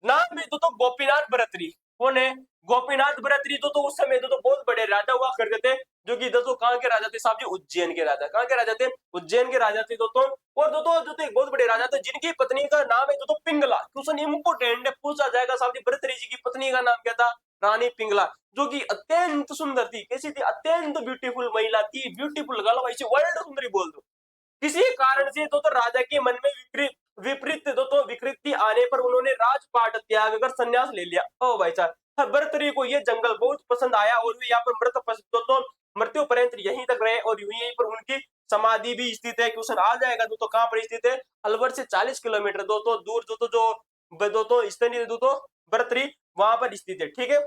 A: नाम में तो गोपीनाथ भर्तृहरि कौन है? गोपीनाथ भर्तृहरि तो उस समय तो बहुत बड़े राजा हुआ करते थे, जो कि दोस्तों कहां के राजा थे साहब जी? उज्जैन के राजा। कहां के राजा थे? उज्जैन के राजा थे दोस्तों। और दोस्तों जो एक बहुत बड़े राजा थे जिनकी पत्नी का नाम है दोस्तों पिंगला। क्वेश्चन इंपोर्टेंट है, पूछा जाएगा साहब जी भर्तृहरि जी की पत्नी का नाम क्या था? रानी पिंगला, जो कि अत्यंत सुंदर थी। कैसी थी? अत्यंत ब्यूटीफुल महिला थी। ब्यूटीफुल गालो भाई, वर्ल्ड सुंदरी बोल दो। किसी कारण से तो राजा के मन में विकृति आने पर उन्होंने राजपाट त्याग कर संन्यास ले लिया। ओ भाई साहब, भर्तृहरि को ये जंगल बहुत पसंद आया और वे यहाँ पर मृत्यु पर्यंत यहीं तक रहे और यहीं पर उनकी समाधि भी स्थित है। क्वेश्चन आ जाएगा दोस्तों कहां पर स्थित है? अलवर से 40 किलोमीटर दोस्तों दूर दोस्तों स्थलीय दोस्तों भर्तृहरि वहां पर स्थित है, ठीक है।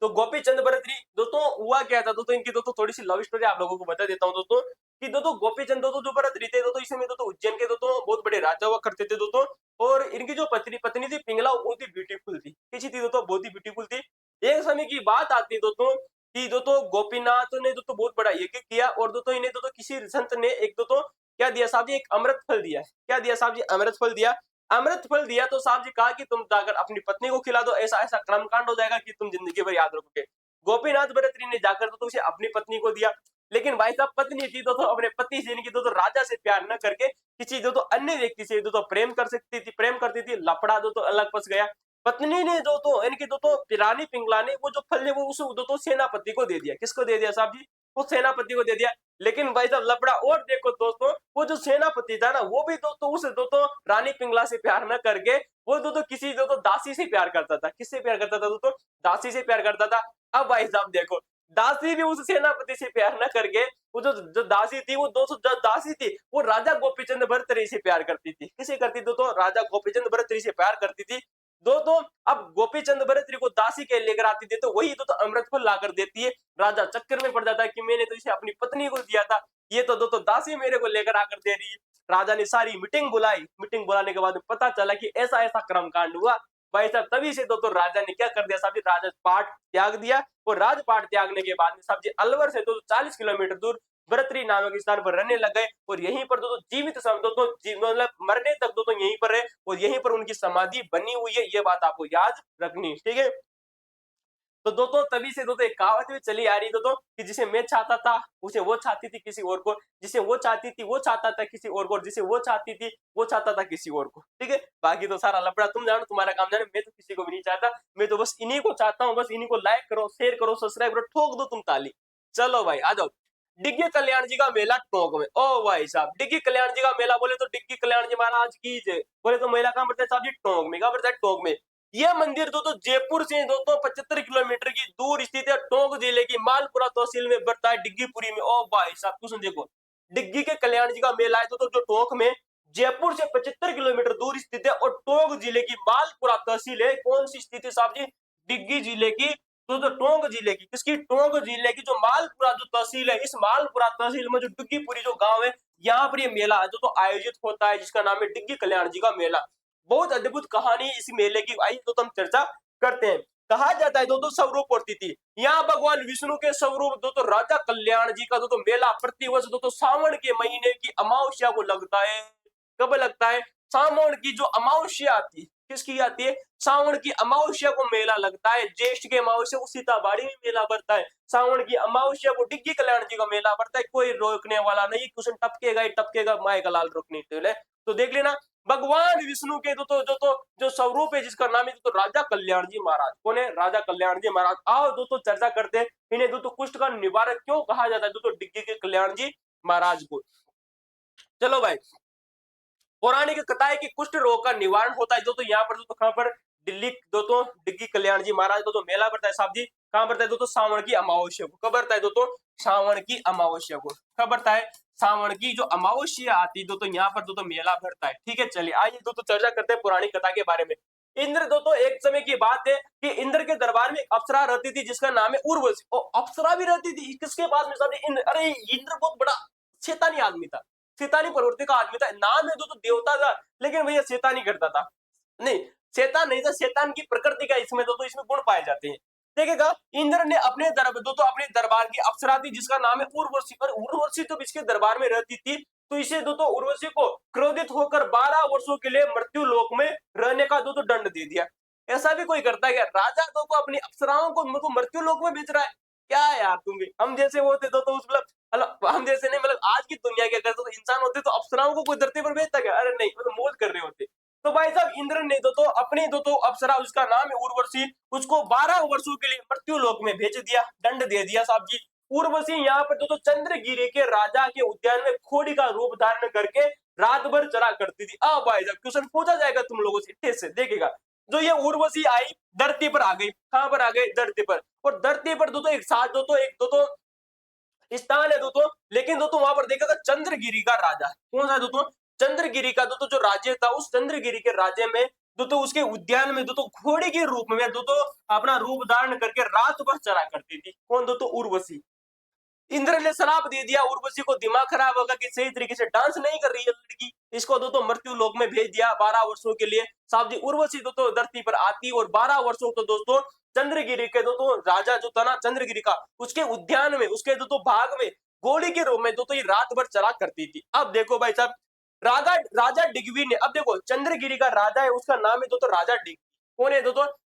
A: तो गोपीचंद भर्तृहरि दोस्तों हुआ क्या था दोस्तों, इनकी दोस्तों थोड़ी सी लव स्टोरी आप लोगों को बता देता हूँ दोस्तों कि दोस्तों गोपीचंद दोस्तों जो भर्तृहरि थे दोस्तों, इसमें दोस्तों उज्जैन के दोस्तों बहुत बड़े राजा हुआ करते थे दोस्तों। और इनकी जो पत्नी थी पिंगला, वो बहुत ही ब्यूटीफुल थी। कैसी थी दोस्तों? बहुत ही ब्यूटीफुल थी। एक समय की बात आती है दोस्तों कि दोस्तों गोपीनाथ ने दोस्तों बहुत बड़ा यज्ञ किया और दोस्तों इन्हें दोस्तों किसी संत ने एक दोस्तों क्या दिया साहब जी? एक अमृत फल दिया। क्या दिया साहब जी? अमृत फल दिया। अमृत फल दिया तो साहब जी कहा कि तुम जाकर अपनी पत्नी को खिला दो, ऐसा ऐसा कर्मकांड हो जाएगा कि तुम जिंदगी भर याद रखोगे। गोपीनाथ भर्तृहरि ने जाकर तो उसे अपनी पत्नी को दिया। लेकिन भाई साहब पत्नी थी तो अपने पति से इनकी तो राजा से प्यार न करके किसी तो अन्य व्यक्ति से तो प्रेम कर सकती थी, प्रेम करती थी। लफड़ा तो अलग फंस गया। पत्नी ने तो इनकी तो रानी पिंगला ने वो जो फल है वो उस तो सेनापति को दे दिया। किसको दे दिया साहब जी? वो सेनापति को दे दिया। लेकिन भाई साहब लफड़ा और देखो दोस्तों, वो जो सेनापति था ना वो भी उस रानी पिंगला से प्यार न करके वो किसी दासी से प्यार करता था। किससे प्यार करता था? दासी से प्यार करता था। अब भाई साहब देखो, दासी भी उस सेनापति से प्यार न करके वो जो दासी थी, वो जो दासी थी वो राजा गोपीचंद भर्तृहरि से प्यार करती थी। किसे करती थी? तो राजा गोपीचंद भर्तृहरि से प्यार करती थी। अब गोपीचंद भर्तृहरि को दासी के लेकर आती थी तो वही तो अमृत फल लाकर देती है। राजा चक्कर में पड़ जाता है कि मैंने तो इसे अपनी पत्नी को दिया था, ये तो दासी मेरे को लेकर आकर दे रही है। राजा ने सारी मीटिंग बुलाई। मीटिंग बुलाने के बाद पता चला कि ऐसा ऐसा कर्मकांड हुआ। भाई साहब तभी से राजा ने क्या कर दिया साहब जी, राजपाट त्याग दिया। और राजपाट त्यागने के बाद में साहब जी अलवर से 40 किलोमीटर दूर भर्तृहरि नामक स्थान पर रहने लग गए। और यहीं पर जीवित मतलब मरने तक यहीं पर रहे और यहीं पर उनकी समाधि बनी हुई है। ये बात आपको याद रखनी, ठीक है। तो तभी से एक कहावत भी चली आ रही कि जिसे मैं चाहता था उसे वो चाहती थी किसी और को, जिसे वो चाहती थी वो चाहता था किसी और को, जिसे वो चाहती थी वो चाहता था किसी और को, ठीक है। बाकी तो सारा लफड़ा तुम जानो, तुम्हारा काम जानो। मैं तो किसी को भी नहीं चाहता, मैं तो बस इन्हीं को चाहता हूँ। बस इन्हीं को लाइक करो, शेयर करो, सब्सक्राइब करो, ठोक दो तुम ताली। चलो भाई आ जाओ। डिग्गी कल्याण जी का मेला टोंक में। ओ भाई साहब, डिग्गी कल्याण जी का मेला बोले तो डिग्गी कल्याण जी महाराज की जय। बोले तो मेला कहाँ पड़ता है साहब जी? टोंक में। कहाँ पड़ता है? टोंक में। यह मंदिर जयपुर से 75 किलोमीटर की दूर स्थित है। टोंक जिले की मालपुरा तहसील में पड़ता है, डिग्गीपुरी में। ओ भाई साहब कुछ देखो, डिग्गी के कल्याण जी का मेला है जो टोंक में जयपुर से 75 किलोमीटर दूर स्थित है और टोंक जिले की मालपुरा तहसील है। कौन सी स्थित है साहब जी? डिग्गी जिले की। टोंक जिले की, किसकी? टोंक जिले की जो मालपुरा जो तहसील है, इस मालपुरा तहसील में जो डिग्गीपुरी जो गांव है, यहाँ पर ये मेला है जो आयोजित होता है, जिसका नाम है डिग्गी कल्याण जी का मेला। बहुत अद्भुत कहानी इस मेले की आई तो हम चर्चा करते हैं। कहा जाता है स्वरूप और तिथि, यहाँ भगवान विष्णु के स्वरूप राजा कल्याण जी का मेला प्रतिवर्ष सावन के महीने की अमावस्या को लगता है। कब लगता है? सावन की जो अमावस्या आती है, किसकी आती है? सावन की अमावस्या को मेला लगता है। ज्येष्ठ के अमावस्या को सीताबाड़ी में मेला बढ़ता है। सावन की अमावस्या को डिग्गी कल्याण जी का मेला बढ़ता है। कोई रोकने वाला नहीं, कुछ टपकेगा ही टपकेगा, माए का लाल रोकने के लिए। तो देख लेना, भगवान विष्णु के जो स्वरूप है, जिसका नाम है राजा कल्याण जी महाराज। कौन है? राजा कल्याण जी महाराज। आओ चर्चा करते हैं इन्हें कुष्ठ का निवारक क्यों कहा जाता है डिग्गी के कल्याण जी महाराज को। चलो भाई, पौराणिक कथा है कि कुष्ठ रोग का निवारण होता है यहाँ पर कहां पर? दिल्ली डिग्गी कल्याण जी महाराज को मेला पड़ता है साहब जी। कहां पड़ता है? सावन की अमावस्या को। कब पड़ता है? सावन की अमावस्या को। कब पड़ता है? सावन की जो अमावस्या आती है यहाँ पर मेला भरता है, ठीक है। चलिए आइए चर्चा करते हैं पौराणिक कथा के बारे में। इंद्र एक समय की बात है कि इंद्र के दरबार में अप्सरा रहती थी, जिसका नाम है उर्वशी। और अप्सरा भी रहती थी किसके पास में साहब? इंद्र। अरे इंद्र बहुत बड़ा शैतानी आदमी था, शैतानी प्रवृत्ति का आदमी था। नाम है देवता था, लेकिन भैया शैतानी करता था। नहीं, शैतान नहीं था, शैतान की प्रकृति का इसमें इसमें गुण पाए जाते हैं। देखेगा, इंद्र ने अपने अपने दरबार की अप्सरा थी, जिसका नाम है उर्वशी। और उर्वशी तो इसके दरबार में रहती थी, तो इसे उर्वशी को क्रोधित होकर 12 वर्षों के लिए मृत्यु लोक में रहने का दंड दे दिया। ऐसा भी कोई करता है क्या? राजा अपनी अप्सराओं को मृत्यु लोक में भेज रहा है क्या यार? तुम भी हम जैसे होते उस हम जैसे नहीं, मतलब आज की दुनिया क्या करते तो इंसान होते तो अप्सराओं को कोई धरती पर भेजता क्या? अरे नहीं, मतलब मौज कर रहे होते। तो भाई साहब इंद्र ने अपनी अप्सरा, उसका नाम है उर्वशी, उसको 12 वर्षों के लिए मृत्यु लोक में भेज दिया, दंड दे दिया साहब जी। उर्वशी यहाँ पर चंद्रगिरी के राजा के उद्यान में घोड़ी का रूप धारण करके रात भर चरा करती थी। अब भाई साहब क्वेश्चन पूछा जाएगा तुम लोगों से, देखेगा। जो ये उर्वशी आई, धरती पर आ गई। कहां पर आ गई? धरती पर। और धरती पर एक साथ स्थान है लेकिन वहां पर देखा चंद्रगिरी का राजा। कौन सा चंद्रगिरी का जो राज्य था, उस चंद्रगिरी के राज्य में उसके उद्यान में घोड़ी के रूप में अपना रूप धारण करके रात भर चरा करती थी। कौन? उर्वशी। इंद्र ने श्राप दे दिया उर्वशी को, दिमाग खराब होगा कि सही तरीके से डांस नहीं कर रही है लड़की, इसको मृत्यु लोक में भेज दिया 12 वर्षों के लिए। साहब जी उर्वशी धरती पर आती और 12 वर्षों को चंद्रगिरी के राजा जो था ना चंद्रगिरी का, उसके उद्यान में, उसके भाग में गोली के रूप में ये रात भर चला करती थी। अब देखो भाई साहब, राजा डिग्वी ने, अब देखो चंद्रगिरी का राजा है, उसका नाम है राजा डिग्वी। कौन है?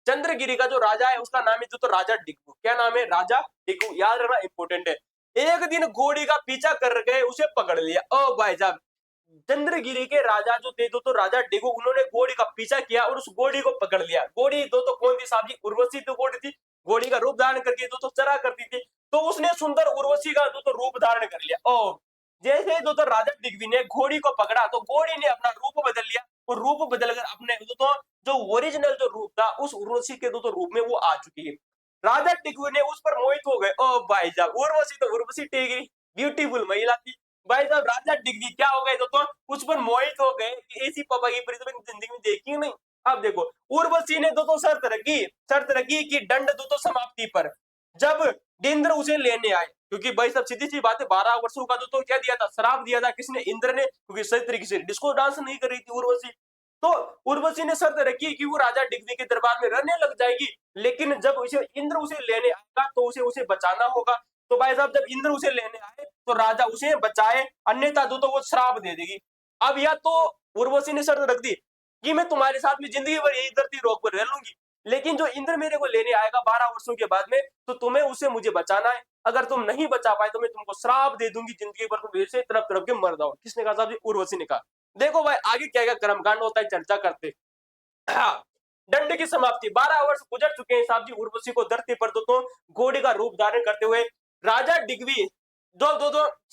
A: चंद्रगिरी का जो राजा है उसका नाम है राजा डिग्वी। क्या नाम है? राजा डिग्वी। याद रखना, इंपोर्टेंट है। एक दिन घोड़ी का पीछा कर गए, उसे पकड़ लिया। ओ भाई साहब, चंद्रगिरी के राजा जो थे तो राजा डिगो, उन्होंने घोड़ी का पीछा किया और उस घोड़ी को पकड़ लिया। घोड़ी तो कौन थी साहब जी? उर्वशी तो घोड़ी थी, घोड़ी का रूप धारण करके तो चरा करती थी। तो उसने सुंदर उर्वशी का तो रूप धारण कर लिया। ओ जैसे तो राजा डिगवी ने घोड़ी को पकड़ा तो घोड़ी ने अपना रूप बदल लिया और रूप बदलकर अपने जो ओरिजिनल जो रूप था उस उर्वशी के रूप में वो आ चुकी है। राजा टिग्वी ने उस पर मोहित हो गए। ओ भाई साहब, उर्वशी तो उर्वशी टिग्री ब्यूटीफुल महिला थी। भाई साहब राजा डिग्वी क्या हो गए उस पर मोहित हो गए कि ऐसी पापा की प्रीति मैंने जिंदगी में देखी ही नहीं। अब देखो, उर्वशी ने शर्त रखी कि दंड समाप्ति पर। जब इंद्र उसे लेने आए, क्योंकि भाई साहब सीधी सी बात है, 12 वर्षों का तो क्या दिया था, श्राप दिया था किसने? इंद्र ने, क्योंकि सही तरीके से डिस्को डांस नहीं कर रही थी उर्वशी। तो उर्वशी ने शर्त रखी कि वो राजा डिग्वी के दरबार में रहने लग जाएगी, लेकिन जब इंद्र उसे लेने आएगा तो उसे बचाना होगा। तो भाई साहब जब इंद्र उसे लेने आए तो राजा उसे बचाए, अन्यथा तो वो श्राप दे देगी। अब या तो उर्वशी ने शर्त रख दी कि मैं तुम्हारे साथ में जिंदगी भर यही धरती रोक पर रह लूंगी, लेकिन जो इंद्र मेरे को लेने आएगा 12 वर्षों के बाद में, तो तुम्हें उसे मुझे बचाना है। अगर तुम नहीं बचा पाए तो मैं तुमको श्राप दे दूंगी, जिंदगी भर तुम ऐसे तरफ तरफ के मर जाओ। किसने कहा साहब जी? उर्वशी ने कहा। देखो भाई आगे क्या क्या कर्मकांड होता है, चर्चा करते। दंड की समाप्ति, 12 वर्ष गुजर चुके हैं साहब जी उर्वशी को धरती पर घोड़े का रूप धारण करते हुए। राजा डिग्वी जो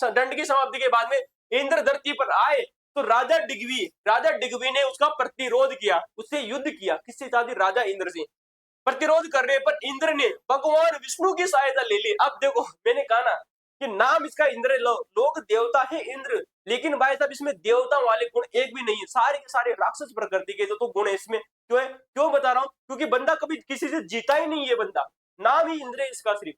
A: दंड की समाप्ति के बाद में इंद्र धरती पर आए तो राजा डिग्वी ने उसका प्रतिरोध किया, उससे युद्ध किया। किससे साहब जी? राजा इंद्र से। प्रतिरोध करने पर इंद्र ने भगवान विष्णु की सहायता ले ली। अब देखो, मैंने कहा ना कि नाम इसका इंद्र, लोग देवता है इंद्र, लेकिन भाई साहब इसमें देवता वाले गुण एक भी नहीं है, सारे के सारे राक्षस प्रकृति के तो गुण है इसमें। क्यों है? क्यों बता रहा हूं? क्योंकि बंदा कभी किसी से जीता ही नहीं है बंदा, नाम ही इंद्र है इसका, सिर्फ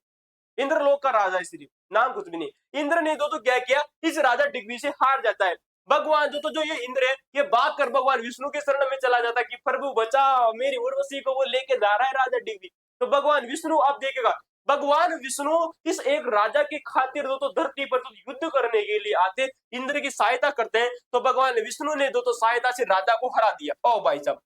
A: इंद्रलोक का राजा है, सिर्फ नाम, कुछ भी नहीं। इंद्र ने तो क्या किया, इस राजा डिग्वी से हार जाता है। भगवान जो ये इंद्र है, ये भाग कर भगवान विष्णु के शरण में चला जाता है कि प्रभु बचाओ, मेरी उर्वशी को वो लेके जा रहा है राजा डिग्वी। तो भगवान विष्णु अब देखेगा, भगवान विष्णु इस एक राजा की खातिर धरती पर युद्ध करने के लिए आते, इंद्र की सहायता करते हैं। तो भगवान विष्णु ने सहायता से राजा को हरा दिया। ओ भाई साहब,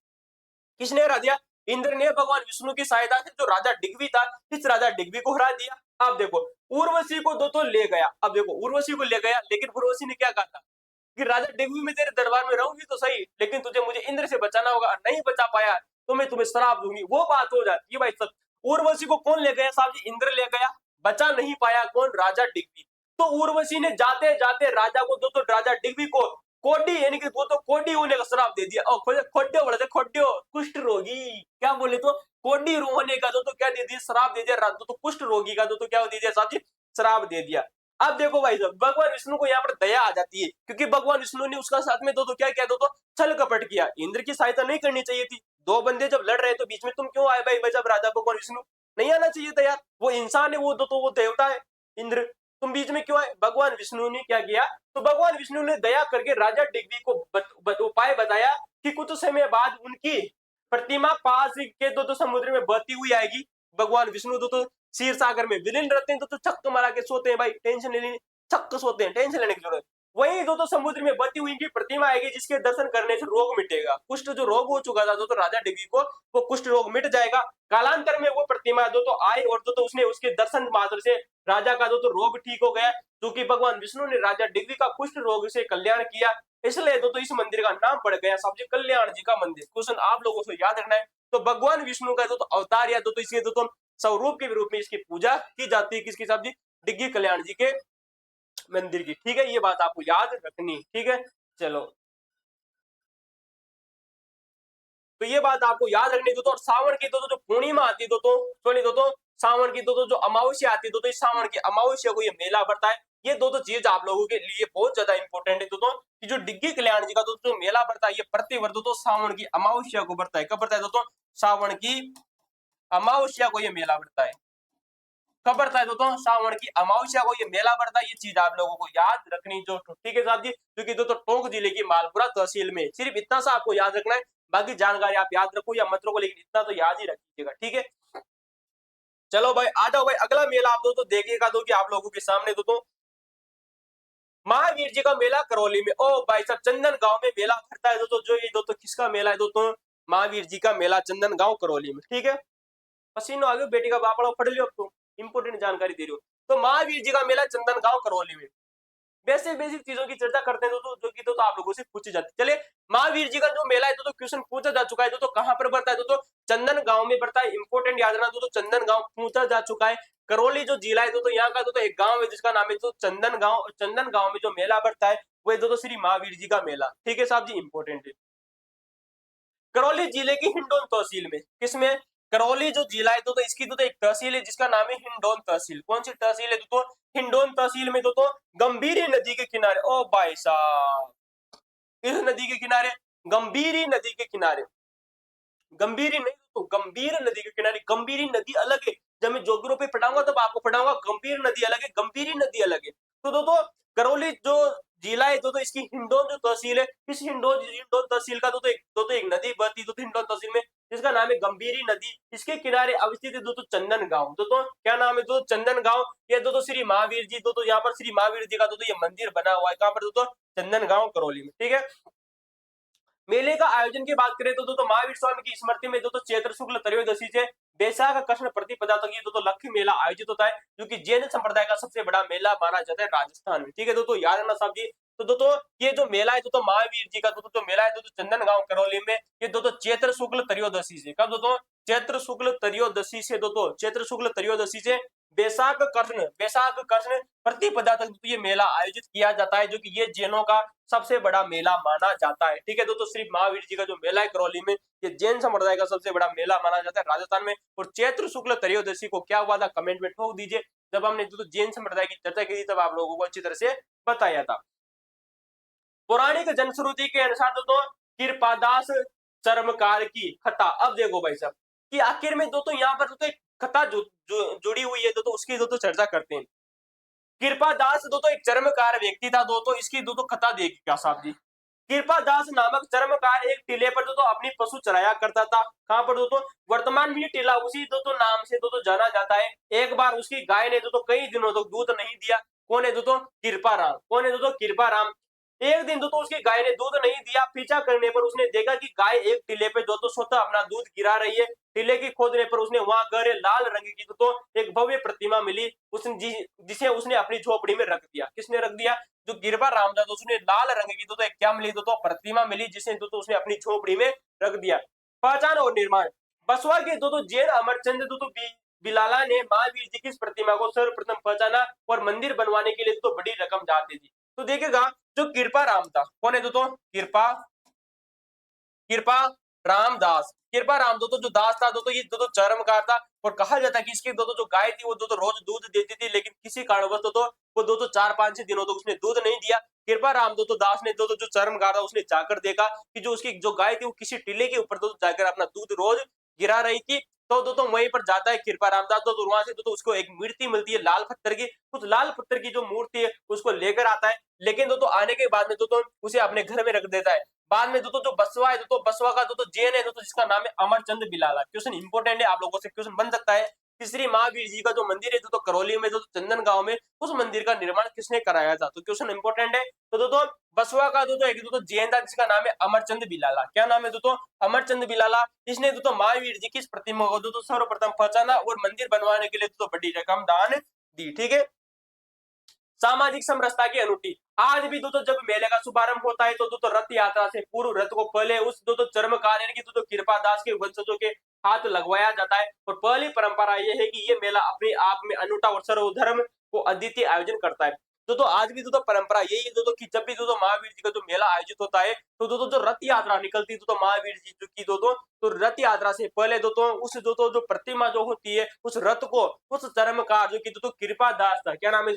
A: किसने हरा दिया? इंद्र ने भगवान विष्णु की सहायता से जो राजा डिग्वी था, इस राजा डिग्वी को हरा दिया। अब देखो, उर्वशी को तो ले गया। अब देखो, उर्वशी को ले गया, लेकिन उर्वशी ने क्या कहा था कि राजा डिग्वी में तेरे दरबार में रहूंगी तो सही, लेकिन तुझे मुझे इंद्र से बचाना होगा, नहीं बचा पाया तो मैं तुम्हें श्राप दूंगी। वो बात हो जाती है भाई सब। उर्वशी को कौन ले गया साहब जी? इंद्र ले गया। बचा नहीं पाया कौन? राजा डिग्वी। तो उर्वशी ने जाते जाते राजा को राजा डिग्वी को कोडी, यानी कि कोडी होने का श्राप दे दिया। और खोड्यो बोले थे, खोड्यो कुष्ठ रोगी, क्या बोले तो कोडी होने का क्या दे दिया? श्राप दे दिया। कुष्ठ रोगी का क्या दे दिया साहब जी? श्राप दे दिया। अब देखो भाई साहब, भगवान विष्णु को यहाँ पर दया आ जाती है, क्योंकि भगवान विष्णु ने उसका साथ में क्या किया? छल कपट किया। इंद्र की सहायता नहीं करनी चाहिए थी। दो बंदे जब लड़ रहे तो बीच में तुम क्यों आए भाई? जब राजा भगवान विष्णु, नहीं आना चाहिए था यार, वो इंसान है, वो देवता है इंद्र, तुम बीच में क्यों आए? भगवान विष्णु ने क्या किया? तो भगवान विष्णु ने दया करके राजा डिग्वी को उपाय बताया कि कुछ समय बाद उनकी प्रतिमा पास के समुद्र में बहती हुई आएगी। भगवान विष्णु क्षीर सागर में विलीन रहते हैं, तो छक्क मारा के सोते हैं भाई, टेंशन लेने, छक्क सोते हैं, टेंशन लेने की जरूरत। वही समुद्र में बहती हुई की प्रतिमा आएगी, जिसके दर्शन करने से रोग मिटेगा। कुष्ठ जो रोग हो चुका था राजा डिग्वी को, वो कुष्ठ रोग मिट जाएगा। कालांतर में वो प्रतिमा आई और उसने उसके दर्शन मात्र से राजा का रोग ठीक हो गया, क्योंकि भगवान विष्णु ने राजा डिग्वी का कुष्ठ रोग से कल्याण किया। इसलिए इस मंदिर का नाम पड़ गया साहब जी कल्याण जी का मंदिर। क्वेश्चन आप लोगों को याद रखना है। तो भगवान विष्णु का अवतार या इसके स्वरूप के रूप में इसकी पूजा की जाती है, किसकी साहब जी? डिग्गी कल्याण जी के मंदिर की। ठीक है, ये बात आपको याद रखनी। ठीक है, चलो, तो ये बात आपको याद रखनी। और सावन की जो पूर्णिमा आती है सावन की जो अमावस्या आती है, इस सावन की अमावस्या को ये मेला बढ़ता है। ये दो चीज आप लोगों के लिए बहुत ज्यादा इंपॉर्टेंट है कि जो डिग्गी कल्याण जी का जो मेला बढ़ता है, ये प्रतिवर्ष सावन की अमावस्या को बढ़ता है। कब बढ़ता है सावन की अमावस्या को ये मेला बढ़ता है। कब बढ़ता है सावन की अमावस्या को ये मेला बढ़ता है। ये चीज आप लोगों को याद रखनी जो। ठीक है साहब जी, क्योंकि टोंक जिले की मालपुरा तहसील में सिर्फ इतना सा आपको याद रखना है, बाकी जानकारी आप याद रखो या मत रखो, लेकिन इतना तो याद ही रखिएगा। ठीक है, चलो भाई आ जाओ भाई, अगला मेला आप देखिएगा कि आप लोगों के सामने महावीर जी का मेला करौली में। ओ भाई साहब, चंदन गांव में मेला भरता है जो ये किसका मेला है महावीर जी का मेला, चंदन गांव करौली में। ठीक है, पसीनो आ गयो बेटी का बापड़ा, पढ़ लियो, अब तो इंपोर्टेंट जानकारी दे रही हो। तो महावीर जी का मेला चंदन गांव करौली में। बेसिक बेसिक चीजों की चर्चा करते हैं दोस्तों, जो कि तो आप लोगों से पूछी जाती है। चलिए, महावीर जी का जो मेला है तो क्वेश्चन पूछा जा चुका है तो कहां पर बढ़ता है तो चंदन गांव में बढ़ता है। इंपोर्टेंट याद रखना तो चंदन गांव पूछा जा चुका है। करौली जो जिला है तो यहाँ का तो एक गांव है जिसका नाम है तो चंदन गांव, और चंदन गांव में जो मेला बढ़ता है वो है तो श्री महावीर जी का मेला। ठीक है साहब जी, इंपोर्टेंट है। करौली जिले की हिंडोन तहसील में, किसमें, करौली जो जिला है तो इसकी तो एक तहसील है जिसका नाम है हिंडोन तहसील। कौन सी तहसील है तो हिंडोन तहसील में तो गंभीरी नदी के किनारे। ओ भाई साहब, इस नदी के किनारे, गंभीरी नदी के किनारे, गंभीरी नहीं तो गंभीर नदी के किनारे। गंभीरी नदी अलग है, जब मैं ज्योग्राफी पढ़ाऊंगा तब आपको पढ़ाऊंगा। गंभीर नदी अलग है, गंभीरी नदी अलग है। तो दोस्तों करौली जो जिला है तो इसकी हिंडोन जो तहसील है, इस हिंडोन तहसील का तो एक नदी बहती तो हिंडोन तहसील में, जिसका नाम है गंभीरी नदी। इसके किनारे अवस्थित है दोस्तों चंदन गांव। दोस्तों क्या नाम है दोस्तों, चंदन गांव। ये दोस्तों श्री महावीर जी, दोस्तों यहाँ पर श्री महावीर जी का दोस्तों ये मंदिर बना हुआ है। कहां पर दोस्तों, चंदन गांव करौली में। ठीक है, मेले का आयोजन की बात करें तो महावीर स्वामी की स्मृति में चैत्र शुक्ल त्रयोदशी से बैसाख कृष्ण प्रतिपदा तक ये लक्ष्य मेला आयोजित होता है, जो कि जैन संप्रदाय का सबसे बड़ा मेला माना जाता है राजस्थान में। ठीक है दोस्तों, याद रखना साहब जी। तो दोस्तों ये जो मेला है तो महावीर जी का जो मेला है चंदन गांव करौली में, ये चैत्र शुक्ल त्रयोदशी से, कब दोस्तों, चैत्र शुक्ल त्रयोदशी से, चैत्र शुक्ल त्रयोदशी से बैसाख कृष्ण प्रतिपदा तक ये मेला आयोजित किया जाता है, जो कि ये जैनों का सबसे बड़ा मेला माना जाता है। ठीक है दोस्तों, श्री महावीर जी का जो मेला है करौली में, ये जैन संप्रदाय का सबसे बड़ा मेला माना जाता है राजस्थान में। और चैत्र शुक्ल त्रयोदशी को क्या हुआ था, कमेंट में ठोक दीजिए। जब हमने जैन संप्रदाय की चर्चा की थी तब आप लोगों को अच्छी तरह से बताया था। पौराणिक जनश्रुति के अनुसार कृपादास चर्मकार की कथा। अब देखो भाई साहब कि आखिर में यहाँ पर एक कथा जुड़ी हुई है उसकी चर्चा करते हैं। कृपादास एक चर्मकार व्यक्ति था इसकी कथा देखिए क्या साहब जी। कृपादास नामक चर्मकार एक टीले पर अपनी पशु चराया करता था। कहां पर वर्तमान में टीला उसी नाम से जाना जाता है। एक बार उसकी गाय ने कई दिनों तक दूध नहीं दिया। कौन है कृपाराम, कौन है कृपाराम। एक दिन उसकी गाय ने दूध नहीं दिया। पीछा करने पर उसने देखा कि गाय एक टीले पे स्वतः अपना दूध गिरा रही है। टीले की खोदने पर उसने वहां गहरे लाल रंग की एक भव्य प्रतिमा मिली, जिसे उसने अपनी झोपड़ी में रख दिया। किसने रख दिया, जो गिरवा राम था उसने लाल रंग की एक क्या मिली प्रतिमा मिली, जिसे उसने अपनी झोपड़ी में रख दिया। पहचान और निर्माण, बसवा के जैन अमरचंद बिलाला ने महावीर जी की इस प्रतिमा को सर्वप्रथम पहचाना और मंदिर बनवाने के लिए बड़ी रकम दान दे दी। तो देखिएगा जो कृपा राम था, कौन है कृपा रामदास, कृपा राम जो दास था ये चरमकार था। और कहा जाता है कि इसकी जो गाय थी वो रोज दूध देती थी, लेकिन किसी कारणवश वो 4-5 दिनों तक उसने दूध नहीं दिया। कृपा राम दास ने जो चरमकार था उसने जाकर देखा कि जो उसकी जो गाय थी वो किसी टीले के ऊपर जाकर अपना दूध रोज गिरा रही थी। तो वहीं पर जाता है कृपा रामदास वहां से उसको एक मूर्ति मिलती है लाल पत्थर की। उस लाल पत्थर की जो मूर्ति है उसको लेकर आता है, लेकिन आने के बाद में उसे अपने घर में रख देता है। बाद में जो बसवा है बसवा का जैन है जिसका नाम है अमरचंद बिलाला। क्वेश्चन इंपोर्टेंट है, आप लोगों से क्वेश्चन बन सकता है। श्री महावीर जी का जो मंदिर है करौली में चंदन गांव में, उस मंदिर का निर्माण किसने कराया था, तो क्वेश्चन इंपोर्टेंट है। तो बसवा का एक जैन था जिसका नाम है अमरचंद बिलाला। क्या नाम है अमरचंद बिलाला। इसने महावीर जी की इस प्रतिमा को सर्वप्रथम पहचाना और मंदिर बनवाने के लिए बड़ी रकम दान दी। ठीक है, सामाजिक समरसता की अनूठी, आज भी जब मेले का शुभारंभ होता है तो रथ यात्रा से पूर्व रथ को पहले उस चर्मकार यानी कि कृपादास के वंशजों के हाथ लगवाया जाता है। और पहली परंपरा यह है कि ये मेला अपने आप में अनूठा और सर्वधर्म को अद्वितीय आयोजन करता है। आज भी परंपरा यही है कि जब भी महावीर जी का जो मेला आयोजित होता है तो जो रथ यात्रा निकलती है महावीर जी की तो रथ यात्रा से पहले उस जो प्रतिमा जो होती है उस रथ को उस चर्मकार जो कि कृपादास था, क्या नाम है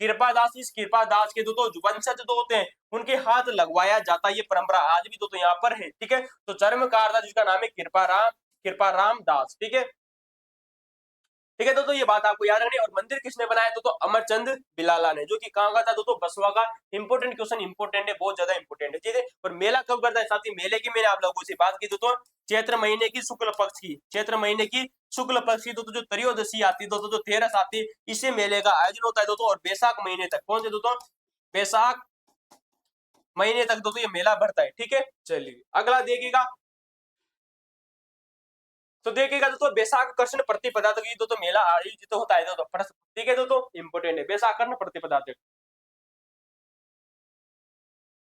A: कृपादास, इस कृपादास के वंशज होते हैं उनके हाथ लगवाया जाता है। ये परंपरा आज भी यहाँ पर है। ठीक है, तो चर्मकार था जिसका नाम है कृपाराम दास। ठीक है, ठीक है ये बात आपको याद रखनी। और मंदिर किसने बनाया अमरचंद बिलाला ने, जो कि कहां का था बसवा का। इंपोर्टेंट क्वेश्चन, इंपोर्टेंट है, बहुत ज्यादा इंपोर्टेंट है। ठीक है, और मेला कब करता है साथ ही, मेले की मैंने आप लोगों से बात की चैत्र महीने की शुक्ल पक्ष की, चैत्र महीने की शुक्ल पक्ष की जो त्रयोदशी आती जो 13 आती, इसे मेले का आयोजन होता है और बैसाख महीने तक, कौन से बैसाख महीने तक ये मेला भरता है। ठीक है, चलिए अगला देखिएगा। तो देखिएगा बैसाख कृष्ण प्रतिपदा तक ये मेला आयोजित होता है। ठीक है इंपोर्टेंट वैसा कर्ण प्रतिपदार्थ।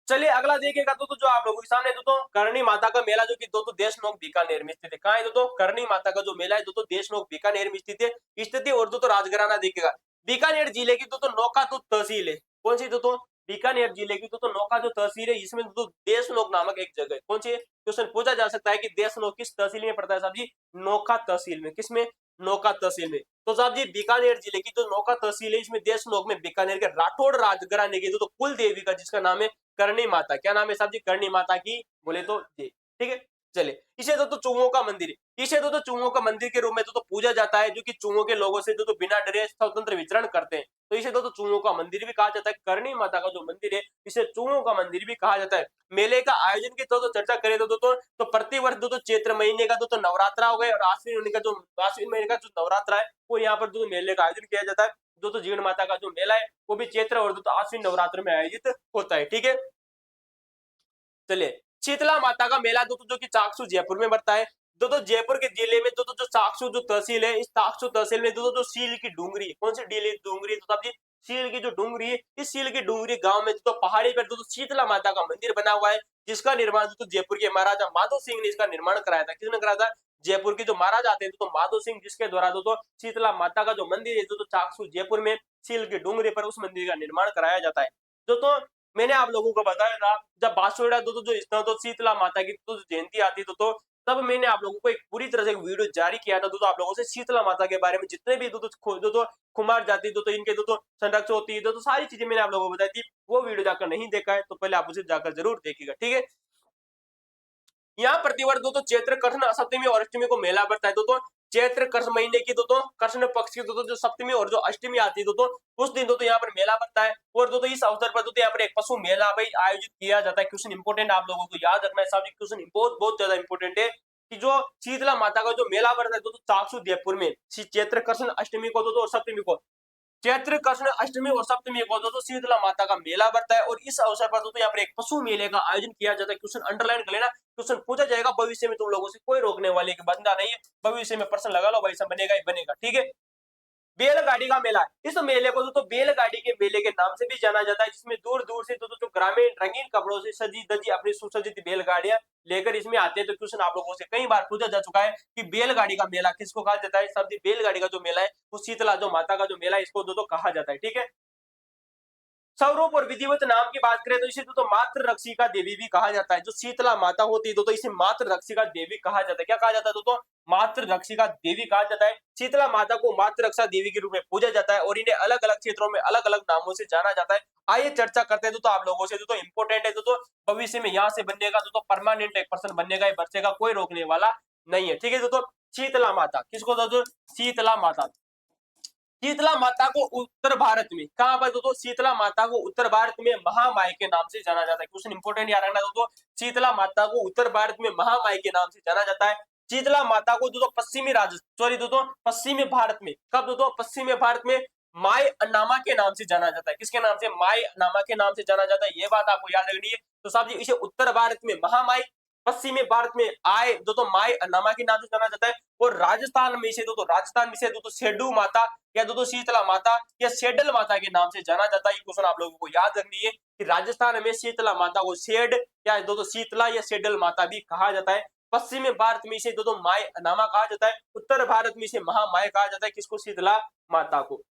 A: चलिए अगला देखिएगा दोस्तों जो आप लोगों के सामने दोस्तों करणी माता का मेला जो कि दोस्तों देशनोक बीकानेर में स्थित है। कहाँ है दोस्तों? करणी माता का जो मेला है दोस्तों देशनोक बीकानेर में स्थित है। स्थिति और दोस्तों राजघराना देखिएगा। बीकानेर जिले की दोस्तों नौका तो तहसील है। कौन सी दोस्तों? बीकानेर जिले की दोस्तों नौका जो तहसील है इसमें दोस्तों देशनोक नामक एक जगह है। कौन सी? क्वेश्चन पूछा जा सकता है कि देशनोक किस तहसील में पड़ता है साहब जी? नौका तहसील में। किसमें? नौका तहसील में। तो साहब जी बीकानेर जिले की जो नौका तहसील है इसमें देशनोक में बीकानेर के राठौड़ राजघराने की दोस्तों कुल देवी का जिसका नाम है करणी माता। क्या नाम है साहब जी? करणी माता की बोले तो ये। ठीक है, चले इसे तो चूहों का मंदिर है। इसे तो चूहों का मंदिर के रूप में तो पूजा जाता है जो कि चूहों के लोगों से तो बिना डरे स्वतंत्र विचरण करते हैं। तो इसे तो चूहों का मंदिर भी कहा जाता है। करणी माता का जो मंदिर है इसे चूहों का मंदिर भी कहा जाता है। मेले का आयोजन की तो चर्चा करें तो प्रतिवर्ष तो चैत्र महीने का तो नवरात्रा हो गए और आश्विन महीने का जो नवरात्रा है वो यहाँ पर जो मेले का आयोजन किया जाता है। जो जीर्ण माता का जो मेला है वो भी चैत्र और तो आश्विन नवरात्र में आयोजित होता है। ठीक है, चलिए शीतला माता का मेला दोस्तों जो कि चाकसू जयपुर में पड़ता है। दोस्तों जयपुर के जिले में दोस्तों जो चाकसू जो तहसील है इस चाकसू तहसील में दोस्तों जो सील की डूंगरी, कौन सी डूंगरी तो जी सील की जो डूंगरी है इस सील की डूंगरी गांव में तो पहाड़ी पर दोस्तों शीतला माता का मंदिर बना हुआ है जिसका निर्माण दोस्तों जयपुर के महाराजा माधो सिंह ने इसका निर्माण कराया था। किसने कराया था? जयपुर के जो महाराजा आते थे तो माधो सिंह जिसके द्वारा दोस्तों शीतला माता का जो मंदिर है दोस्तों चाकसू जयपुर में सील की डूंगरी पर उस मंदिर का निर्माण कराया जाता है। दोस्तों मैंने आप लोगों को बताया था जब बासुड़ा दोस्तों जो शीतला माता की तो जयंती आती तो तब मैंने आप लोगों को एक पूरी तरह से एक वीडियो जारी किया था दोस्तों आप लोगों से शीतला माता के बारे में जितने भी दोस्तों कुमार जाति दोस्तों इनके दोस्तों संरक्षण होती है दोस्तों सारी चीजें मैंने आप लोगों को बताई थी। वो वीडियो जाकर नहीं देखा है तो पहले आप उसे जाकर जरूर देखिएगा। ठीक है, यहाँ प्रतिवर्ष दोस्तों चैत्र कृष्ण सप्तमी और अष्टमी को मेला बढ़ता है दोस्तों। चैत्र कृष्ण महीने की दोस्तों कृष्ण पक्ष की दोस्तों जो सप्तमी और जो अष्टमी आती है दोस्तों उस दिन दोस्तों यहाँ पर मेला बढ़ता है। और दोस्तों इस अवसर पर दोस्तों यहाँ पर एक पशु मेला भाई आयोजित किया जाता है। क्वेश्चन इंपोर्टेंट आप लोगों को याद रखना है साहब, क्वेश्चन बहुत बहुत ज्यादा इंपोर्टेंट है कि जो शीतला माता का जो मेला बढ़ता है दोस्तों चाकसू जयपुर में चैत्र कृष्ण अष्टमी को दोस्तों और सप्तमी को चैत्र कृष्ण अष्टमी और सप्तमी को दोस्तों शीतला माता का मेला बढ़ता है। और इस अवसर पर दोस्तों यहाँ पर एक पशु मेले का आयोजन किया जाता है। क्वेश्चन अंडरलाइन कर लेना, क्वेश्चन पूछा जाएगा भविष्य में तुम लोगों से, कोई रोकने वाले की बंदा नहीं है। भविष्य में प्रश्न लगा लो भाई सब बनेगा ही बनेगा। ठीक है, बैलगाड़ी का मेला, इस मेले को तो बैलगाड़ी के मेले के नाम से भी जाना जाता है जिसमें दूर दूर से जो ग्रामीण रंगीन कपड़ों से सजी धजी अपनी सुसज्जित बैलगाड़ियां लेकर इसमें आते हैं। तो क्वेश्चन आप लोगों से कई बार पूछा जा चुका है कि बैलगाड़ी का मेला किसको कहा जाता है? सब बैलगाड़ी का जो मेला है वो शीतला जो माता का जो मेला है इसको दोस्तों कहा जाता है। ठीक है, स्वरूप और विधिवत नाम की बात करें तो इसे तो मातृ रक्षिका देवी भी कहा जाता है। जो शीतला माता होती है तो इसे मातृ रक्षिका देवी कहा जाता है। क्या कहा जाता है दोस्तों? मातृ रक्षिका देवी कहा जाता है। शीतला माता को मातृ रक्षा देवी के रूप में पूजा जाता है और इन्हें अलग अलग क्षेत्रों में अलग अलग नामों से जाना जाता है। आइए चर्चा करते हैं तो आप लोगों से तो इंपोर्टेंट है तो भविष्य में यहाँ से बनने का तो परमानेंट एक पर्सन बनने का बच्चे का कोई रोकने वाला नहीं है। ठीक है दोस्तों, शीतला माता किसको दोस्तों? शीतला माता, शीतला माता को उत्तर भारत में कहां पर दोस्तों? शीतला माता को उत्तर भारत में महामाई के नाम से जाना जाता है। क्वेश्चन इंपोर्टेंट याद रखना दोस्तों, शीतला माता को उत्तर भारत में महामाई के नाम से जाना जाता है। शीतला माता को दोस्तों पश्चिमी भारत में कब दोस्तों? पश्चिमी भारत में माई अन्नामा के नाम से जाना जाता है। किसके नाम से? माई अन्नामा के नाम से जाना जाता है। ये बात आपको याद रखनी है। तो साहब जी इसे उत्तर भारत में महामाई, पश्चिमी भारत में आय दोस्तों माई अन्नामा के नाम से जाना जाता है। और राजस्थान में से दोस्तों शेडू माता या दोस्तों शीतला माता या शेडल माता के नाम से जाना जाता है। ये क्वेश्चन आप लोगों को याद रखनी है कि राजस्थान में शीतला माता को शेड या दोस्तों शीतला या शेडल माता भी कहा जाता है। पश्चिमी भारत में इसे दोस्तों माई अन्नामा कहा जाता है। उत्तर भारत में इसे महामाई कहा जाता है। किसको? शीतला माता को।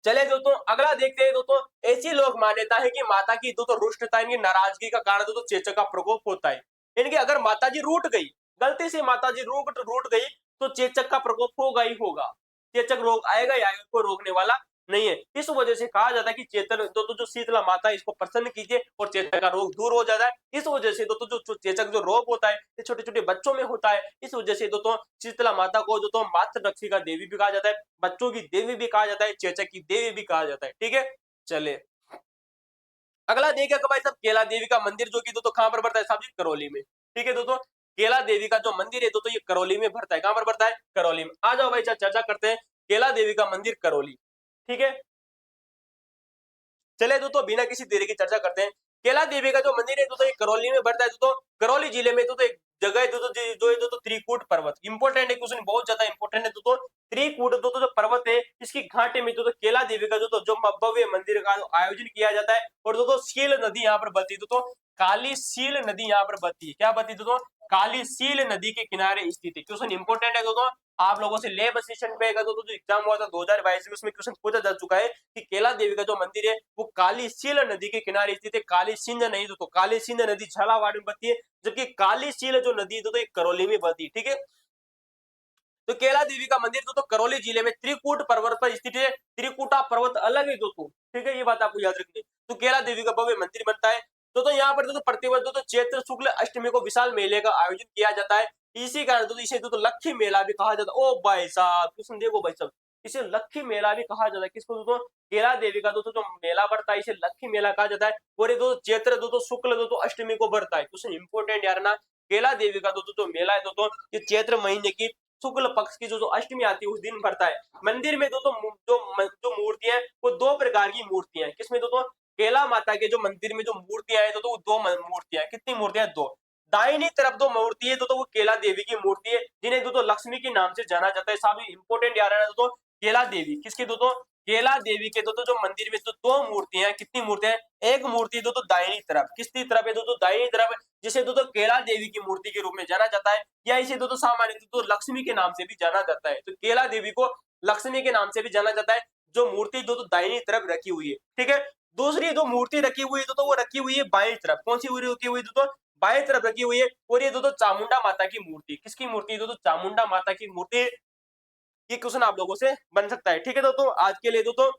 A: चले दोस्तों अगला देखते हैं दोस्तों, ऐसी लोग मान्यता है कि माता की दोस्तों रुष्टता इनकी नाराजगी का कारण दोस्तों चेचक का प्रकोप होता है। इनकी अगर माता जी रूठ गई, गलती से माता जी रूठ गई तो चेचक का प्रकोप होगा ही होगा। चेचक रोग आएगा ही आएगा, कोई रोकने वाला नहीं है। इस वजह से कहा जाता है कि चेतन तो जो शीतला माता है इसको प्रसन्न कीजिए और चेचक का रोग दूर हो जाता है। इस वजह से दोस्तों जो चेचक जो रोग होता है ये छोटे छोटे बच्चों में होता है। इस वजह से दोस्तों शीतला माता को दोस्तों मातृ रक्षिका देवी भी कहा जाता है, बच्चों की देवी भी कहा जाता है, चेचक की देवी भी कहा जाता है। ठीक है, चले अगला देखिएगा भाई साहब केला देवी का मंदिर जो कि दोस्तों कहां पर पड़ता है साहब जी? करौली में। ठीक है दोस्तों, केला देवी का जो मंदिर है दोस्तों ये करौली में भरता है। कहां पर पड़ता है? करौली में। आ जाओ भाई चर्चा करते हैं केला देवी का मंदिर करौली। ठीक है, चले दोस्तों बिना किसी देरी की चर्चा करते हैं। केला देवी का जो मंदिर है दोस्तों ये करौली में पड़ता है। दोस्तों करौली जिले में दोस्तों एक जगह है दोस्तों जो है दोस्तों त्रिकूट पर्वत। इंपोर्टेंट है क्वेश्चन, बहुत ज्यादा इंपोर्टेंट है दोस्तों। त्रिकूट दोस्तों जो पर्वत है इसकी घाटे में दोस्तों केला देवी का जो भव्य मंदिर का आयोजन किया जाता है। और दोस्तों सील नदी यहाँ पर बहती है दोस्तों, काली सील नदी यहाँ पर बहती है। क्या बहती है दोस्तों? काली सील नदी के किनारे स्थित है। क्वेश्चन इंपोर्टेंट है दोस्तों, आप लोगों से लेब असिस्टेंट पे दोस्तों जो एग्जाम हुआ था 2022 में, उसमें क्वेश्चन पूछा जा चुका है कि केला देवी का जो मंदिर है वो काली सील नदी के किनारे स्थित है। काली सिंध नहीं दोस्तों, काली सिंध नदी झालावाड़ में बहती है, जबकि काली सील जो नदी है दोस्तों करौली में बहती है। ठीक है, तो केला देवी का मंदिर दोस्तों करौली जिले में त्रिकूट पर्वत पर स्थित है। त्रिकूटा पर्वत अलग है दोस्तों, ठीक है, ये बात आपको याद रखनी है। तो केला देवी का भव्य मंदिर बनता है। तो यहाँ पर दोस्तों प्रतिवर्ष दोस्तों चैत्र शुक्ल अष्टमी को विशाल मेले का आयोजन किया जाता है। इसी कारण दोस्तों इसे दोस्तों लक्ष्मी मेला भी कहा जाता है। ओ भाई साहब क्वेश्चन देखो भाई साहब, इसे लक्ष्मी मेला भी कहा जाता है। किसको दोस्तों? केला देवी का दोस्तों जो मेला बढ़ता है इसे लक्ष्मी मेला कहा जाता है। और ये दोस्तों चैत्र दोस्तों शुक्ल दोस्तों अष्टमी को बढ़ता है। क्वेश्चन इंपोर्टेंट यार ना, केला देवी का दोस्तों जो मेला है दोस्तों ये चैत्र महीने की शुक्ल पक्ष की जो अष्टमी आती है उस दिन भरता है। मंदिर में दोस्तों जो मूर्तियां हैं वो दो प्रकार की मूर्तियां हैं। किसमें दोस्तों? केला माता के जो मंदिर में जो मूर्तियां हैं दोस्तों वो दो मूर्तियां हैं। कितनी मूर्तियां? दो। दाहिनी तरफ दो मूर्ति है दोस्तों वो केला देवी की मूर्ति है, जिन्हें दोस्तों लक्ष्मी के नाम से जाना जाता है। सभी इंपोर्टेंट यार है दोस्तों, केला देवी किसके दोस्तों? केला देवी के दोस्तों जो मंदिर में तो दो मूर्तियां हैं। कितनी मूर्तियां हैं? एक मूर्ति दोस्तों दाहिनी तरफ, किसकी तरफ है दोस्तों? दाहिनी तरफ, जिसे दोस्तों केला देवी की मूर्ति के रूप में जाना जाता है, या इसे दोस्तों सामान्य दोस्तों लक्ष्मी के नाम से भी जाना जाता है। तो केला देवी को लक्ष्मी के नाम से भी जाना जाता है, जो मूर्ति दोस्तों दाहिनी तरफ रखी हुई है। ठीक है, दूसरी जो मूर्ति रखी हुई है दोस्तों वो रखी हुई है बाईं तरफ। कौन सी रखी हुई है दोस्तों? बाईं तरफ रखी हुई है। और ये दोस्तों चामुंडा माता की मूर्ति, किसकी मूर्ति है दोस्तों? चामुंडा माता की मूर्ति। ये क्वेश्चन आप लोगों से बन सकता है। ठीक है दोस्तों, आज के लिए दोस्तों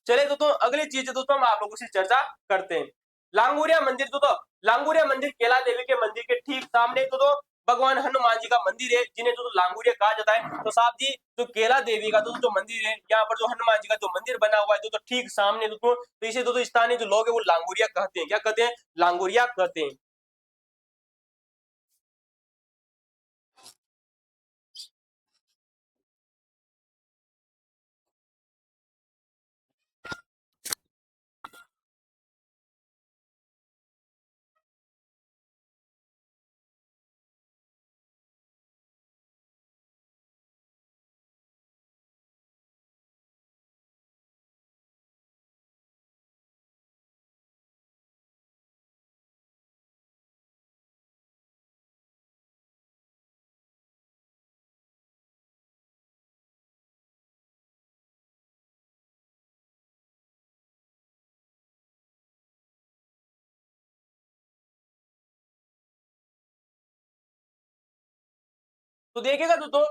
A: चले दोस्तों अगली चीज दोस्तों हम आप लोगों से चर्चा करते हैं। लांगुरिया मंदिर दोस्तों, लांगुरिया मंदिर केला देवी के मंदिर के ठीक सामने दोस्तों भगवान हनुमान जी का मंदिर है, जिन्हें दोस्तों लांगुरिया कहा जाता है। तो साहब जी जो केला देवी का दोस्तों जो मंदिर है, यहाँ पर जो हनुमान जी का जो मंदिर बना हुआ है दोस्तों ठीक सामने दोस्तों, तो इसे दोस्तों स्थानीय जो लोग है वो लांगुरिया कहते हैं। क्या कहते हैं? लांगुरिया कहते हैं। तो देखिएगा दोस्तों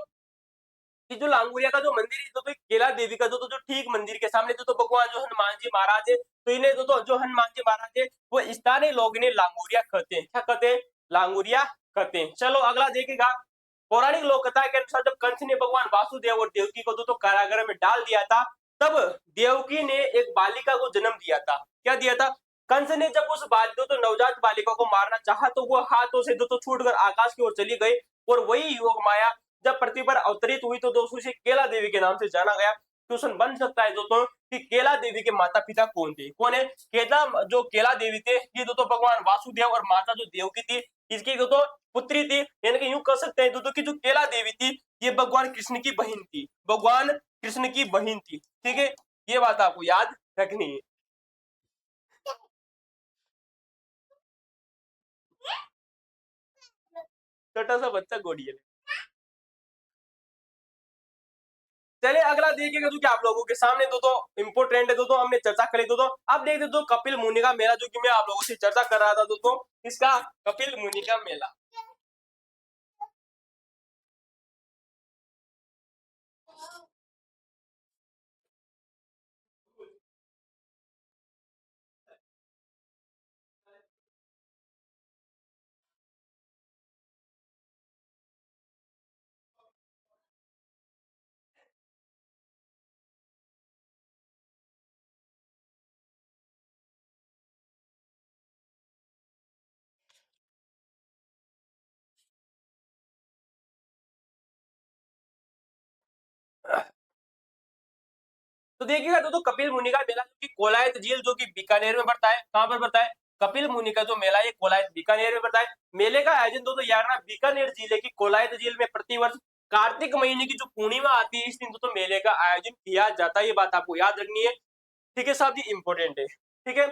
A: कि जो लांगुरिया का जो मंदिर है दोस्तों केला देवी का दोस्तों जो ठीक मंदिर के सामने दोस्तों भगवान जो हनुमान जी महाराज है, तो इन्हें दोस्तों जो हनुमान जी महाराज है वो स्थानीय लोग इन्हें लांगुरिया कहते हैं। क्या कहते हैं? लांगुरिया कहते हैं। चलो अगला देखिएगा। पौराणिक लोक कथा के अनुसार जब कंस ने भगवान वासुदेव और देवकी को दोस्तों कारागार में डाल दिया था, तब देवकी ने एक बालिका को जन्म दिया था। क्या दिया था? कंस ने जब उस दोस्तों नवजात बालिका को मारना चाहा तो वो हाथों से दोस्तों छूटकर आकाश की ओर चली गई, और वही योग माया जब पृथ्वी पर अवतरित हुई तो दोस्तों इसे केला देवी के नाम से जाना गया। क्वेश्चन बन सकता है दोस्तों कि केला देवी के माता पिता कौन थे? कौन है? जो केला देवी थे ये दोस्तों भगवान वासुदेव और माता जो देवकी थी इसकी दोस्तों पुत्री थी। यानी कि यूं कह सकते हैं दोस्तों कि जो केला देवी थी ये भगवान कृष्ण की बहन थी, भगवान कृष्ण की बहन थी। ठीक है, ये बात आपको याद रखनी है। छोटा सा बच्चा गोड़ी है। चलिए अगला देखिएगा जो कि आप लोगों के सामने दोस्तों इंपोर्टेंट है दोस्तों, हमने चर्चा करी दोस्तों। अब देखते दोस्तों कपिल मुनि का मेला, जो कि मैं आप लोगों से चर्चा कर रहा था दोस्तों, इसका कपिल मुनि का मेला। तो देखिएगा दोस्तों कपिल मुनि का मेला जो कि कोलायत झील जो कि बीकानेर में पड़ता है। कहां पर पड़ता है? कपिल मुनि का जो मेला है कोलायत बीकानेर में पड़ता है। मेले का आयोजन दोस्तों यार ना बीकानेर जिले की कोलायत झील में प्रतिवर्ष कार्तिक महीने की जो पूर्णिमा आती है इस दिन दोस्तों मेले का आयोजन किया जाता है, ये बात आपको याद रखनी है। ठीक है साहब, ये इंपॉर्टेंट है। ठीक है,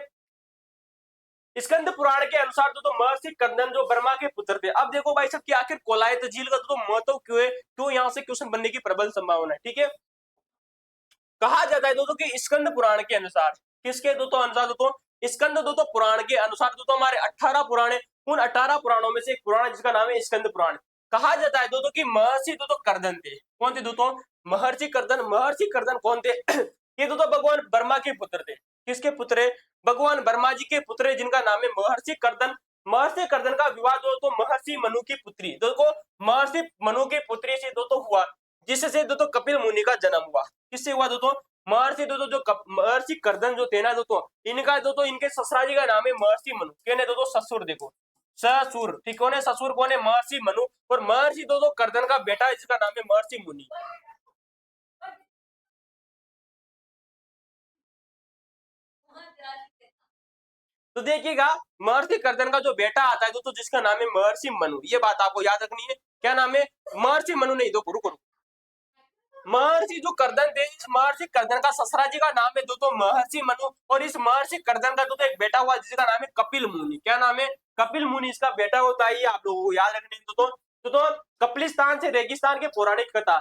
A: स्कंद पुराण के अनुसार तो महर्षि कंदन जो ब्रह्मा के पुत्र थे। अब देखो भाई साहब कि आखिर कोलायत झील का तो महत्व क्यों है, क्यों यहाँ से क्वेश्चन बनने की प्रबल संभावना है। ठीक है, कहा जाता है दोस्तों कि स्कंद पुराण के अनुसार, किसके दोस्तों अनुसार, दोस्तों स्कंद दोस्तों पुराण के अनुसार दोस्तों हमारे 18 पुराण है, उन 18 पुराणों में से एक पुराण जिसका नाम है स्कंद पुराण। कहा जाता है दोस्तों कि महर्षि दोस्तों कर्दन थे। कौन थे दोस्तों? महर्षि कर्दन। महर्षि कर्दन कौन थे? ये दोस्तों भगवान ब्रह्मा के पुत्र थे। किसके पुत्र है? भगवान ब्रह्मा जी के पुत्र है, जिनका नाम है महर्षि कर्दन। महर्षि कर्दन का विवाह दोस्तों महर्षि मनु की पुत्री, दोस्तों महर्षि मनु की पुत्री से दोस्तों हुआ, जिससे दोस्तों कपिल मुनि का जन्म हुआ। किससे हुआ दोस्तों? महर्षि दोस्तों जो महर्षि कर्दन जो थे ना दोस्तों, इनका दोस्तों इनके ससुराल जी का नाम है महर्षि मनु। कहने दोस्तों ससुर, देखो ससुर, ठीक, कौन है ससुर? कौन है? महर्षि मनु। और महर्षि दोस्तों कर्दन का बेटा है जिसका नाम है महर्षि मुनि। तो देखिएगा, महर्षि कर्दन का जो बेटा आता है दोस्तों जिसका नाम है महर्षि मनु, ये बात आपको याद रखनी है। क्या नाम है? महर्षि मनु नहीं, दो रुको, महर्षि जो कर्दन थे, इस महर्षि कर्दन का ससुरा जी का नाम है दोस्तों महर्षि मनु। और इस महर्षि कर्दन का दोस्तों एक बेटा हुआ जिसका नाम है कपिल मुनि। क्या नाम है? कपिल मुनि इसका बेटा होता है, ये आप लोगों को याद रखने दोस्तों। कपिलिस्तान से रेगिस्तान के पौराणिक कथा।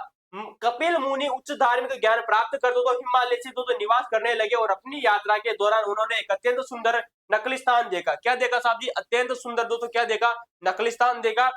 A: कपिल मुनि उच्च धार्मिक ज्ञान प्राप्त कर दोस्तों हिमालय से दोस्तों निवास करने लगे, और अपनी यात्रा के दौरान उन्होंने एक अत्यंत सुंदर नकलिस्तान देखा। क्या देखा साहब जी? अत्यंत सुंदर दोस्तों क्या देखा? नकलिस्तान देखा।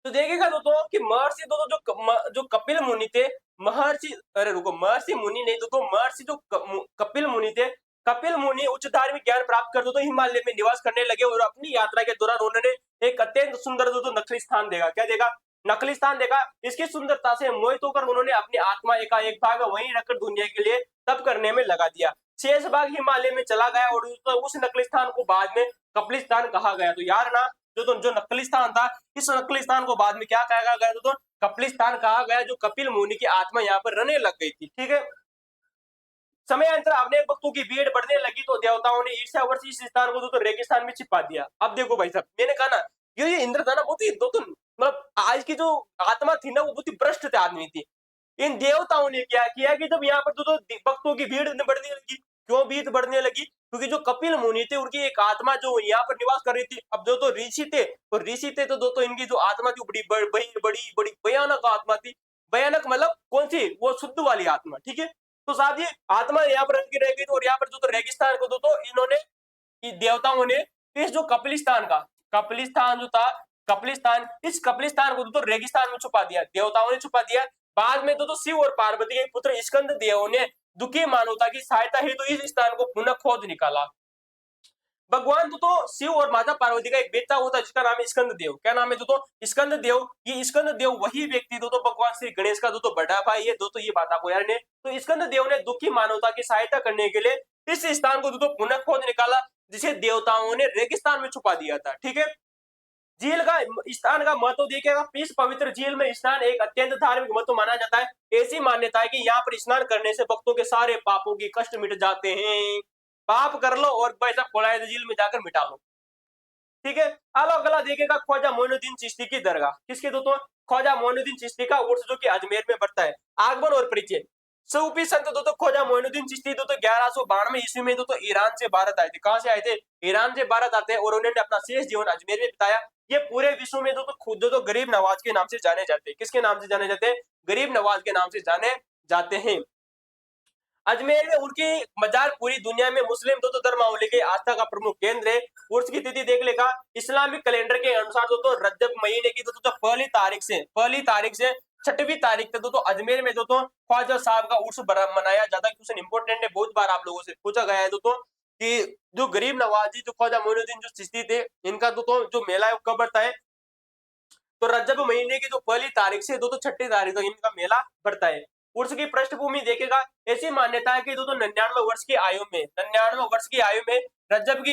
A: तो देखिएगा दोस्तों कि महर्षि दोस्तों जो कपिल मुनि थे, महर्षि, अरे रुको, महर्षि मुनि नहीं दोस्तों, महर्षि जो कपिल मुनि थे, कपिल मुनि उच्च धार्मिक ज्ञान प्राप्त कर दोस्तों हिमालय में निवास करने लगे, और अपनी यात्रा के दौरान उन्होंने एक अत्यंत सुंदर दोस्तों नकली स्थान देखा। क्या देखा? नकली स्थान देखा। इसकी सुंदरता से मोहित होकर उन्होंने अपनी आत्मा का एक भाग वहीं रखकर दुनिया के लिए तप करने में लगा दिया। शेष भाग हिमालय में चला गया, और उस नकली स्थान को बाद में कपिलिस्तान कहा गया। तो यार ना, जो नकली स्थान था, इस नकली स्थान को बाद में क्या कहा गया? तो कपिलिस्तान कहा गया, जो कपिल मुनि की आत्मा यहाँ पर रहने लग गई थी। ठीक है, समयांतर अनेक भक्तों की भीड़ बढ़ने लगी, तो देवताओं ने ईर्ष्यावश इस स्थान को तो रेगिस्तान में छिपा दिया। अब देखो भाई साहब, मैंने कहा ना, ये इंद्र था ना, बहुत ही दोस्तों मतलब आज की जो आत्मा थी ना, वो बहुत ही भ्रष्ट थे आदमी थी। इन देवताओं ने क्या किया कि जब यहाँ पर दोस्तों भक्तों की भीड़ बढ़ने लगी, क्यों भीड़ बढ़ने लगी? क्योंकि जो कपिल मुनि थे उनकी एक आत्मा जो यहाँ पर निवास कर रही थी। अब जो तो ऋषि थे, तो ऋषि थे तो दोस्तों इनकी जो आत्मा थी बड़ी बड़ी बड़ी बड़ी भयानक आत्मा थी। भयानक मतलब कौन सी? वो शुद्ध वाली आत्मा। ठीक है, तो साहब ये आत्मा यहाँ पर रह गई, और यहाँ पर जो तो रेगिस्तान को दोस्तों इन्होंने, देवताओं ने इस जो कपिलिस्तान का, कपिलिस्तान जो था, कपिलिस्तान, इस कपिलिस्तान को तो रेगिस्तान में छुपा दिया, देवताओं ने छुपा दिया। बाद में तो शिव और पार्वती के पुत्र स्कंद देव ने दुखी मानवता की सहायता हेतु इस स्थान को पुनः खोद निकाला। भगवान तो शिव और माता पार्वती का एक बेटा होता है जिसका नाम है स्कंद देव। क्या नाम है दोस्तों? स्कंद देव। ये स्कंद देव वही व्यक्ति दोस्तों भगवान श्री गणेश का दोस्तों बड़ा भाई है दोस्तों, ये बात आपको याद है। तो स्कंद देव ने दुखी मानवता की सहायता करने के लिए इस स्थान को दोस्तों पुनः खोद निकाला, जिसे देवताओं ने रेगिस्तान में छुपा दिया था। ठीक है, झील का स्थान का महत्व देखिएगा। इस पवित्र झील में स्नान एक अत्यंत धार्मिक महत्व माना जाता है। ऐसी मान्यता है कि यहाँ पर स्नान करने से भक्तों के सारे पापों की कष्ट मिट जाते हैं। पाप कर लो और पैसा कोलायत झील में जाकर मिटा लो। ठीक है, अलग अलग देखेगा ख्वाजा मोइनुद्दीन चिश्ती की दरगाह। किसके दोस्तों? ख्वाजा मोइनुद्दीन चिश्ती का उर्स जो कि अजमेर में बढ़ता है। आगमन और परिचय। सूफी संत दोस्तों ख्वाजा मोइनुद्दीन चिश्ती दोस्तों 1192 ईस्वी में दोस्तों ईरान से भारत आए थे। कहां से आए थे? ईरान से भारत आते हैं और उन्होंने अपना शेष जीवन अजमेर में बिताया। ये पूरे विश्व में दोस्तों खुद दोस्तों गरीब नवाज के नाम से जाने जाते हैं। किसके नाम से जाने जाते हैं? गरीब नवाज के नाम से जाने जाते हैं। अजमेर में उनकी मजार पूरी दुनिया में मुस्लिम दोस्तों धर्मावलंबी की आस्था का प्रमुख केंद्र है। उर्स की तिथि देख लेगा, इस्लामिक कैलेंडर के अनुसार दोस्तों रजब महीने की दोस्तों पहली तारीख से 6वीं तारीख तक दोस्तों अजमेर में दोस्तों ख्वाजा साहब का उर्स मनाया जाता है। क्वेश्चन इंपोर्टेंट है, बहुत बार आप लोगों से पूछा गया है दोस्तों कि जो गरीब नवाजी जो ख्वाजा मोइनुद्दीन जो चिश्ती थे, इनका दोस्तों जो मेला है वो कब बढ़ता है? तो रजब महीने की जो पहली तारीख से दोस्तों 6वीं तारीख तक इनका मेला बढ़ता है। उर्स की पृष्ठभूमि देखेगा, ऐसी मान्यता है कि दोस्तों 99 वर्ष की आयु में रजब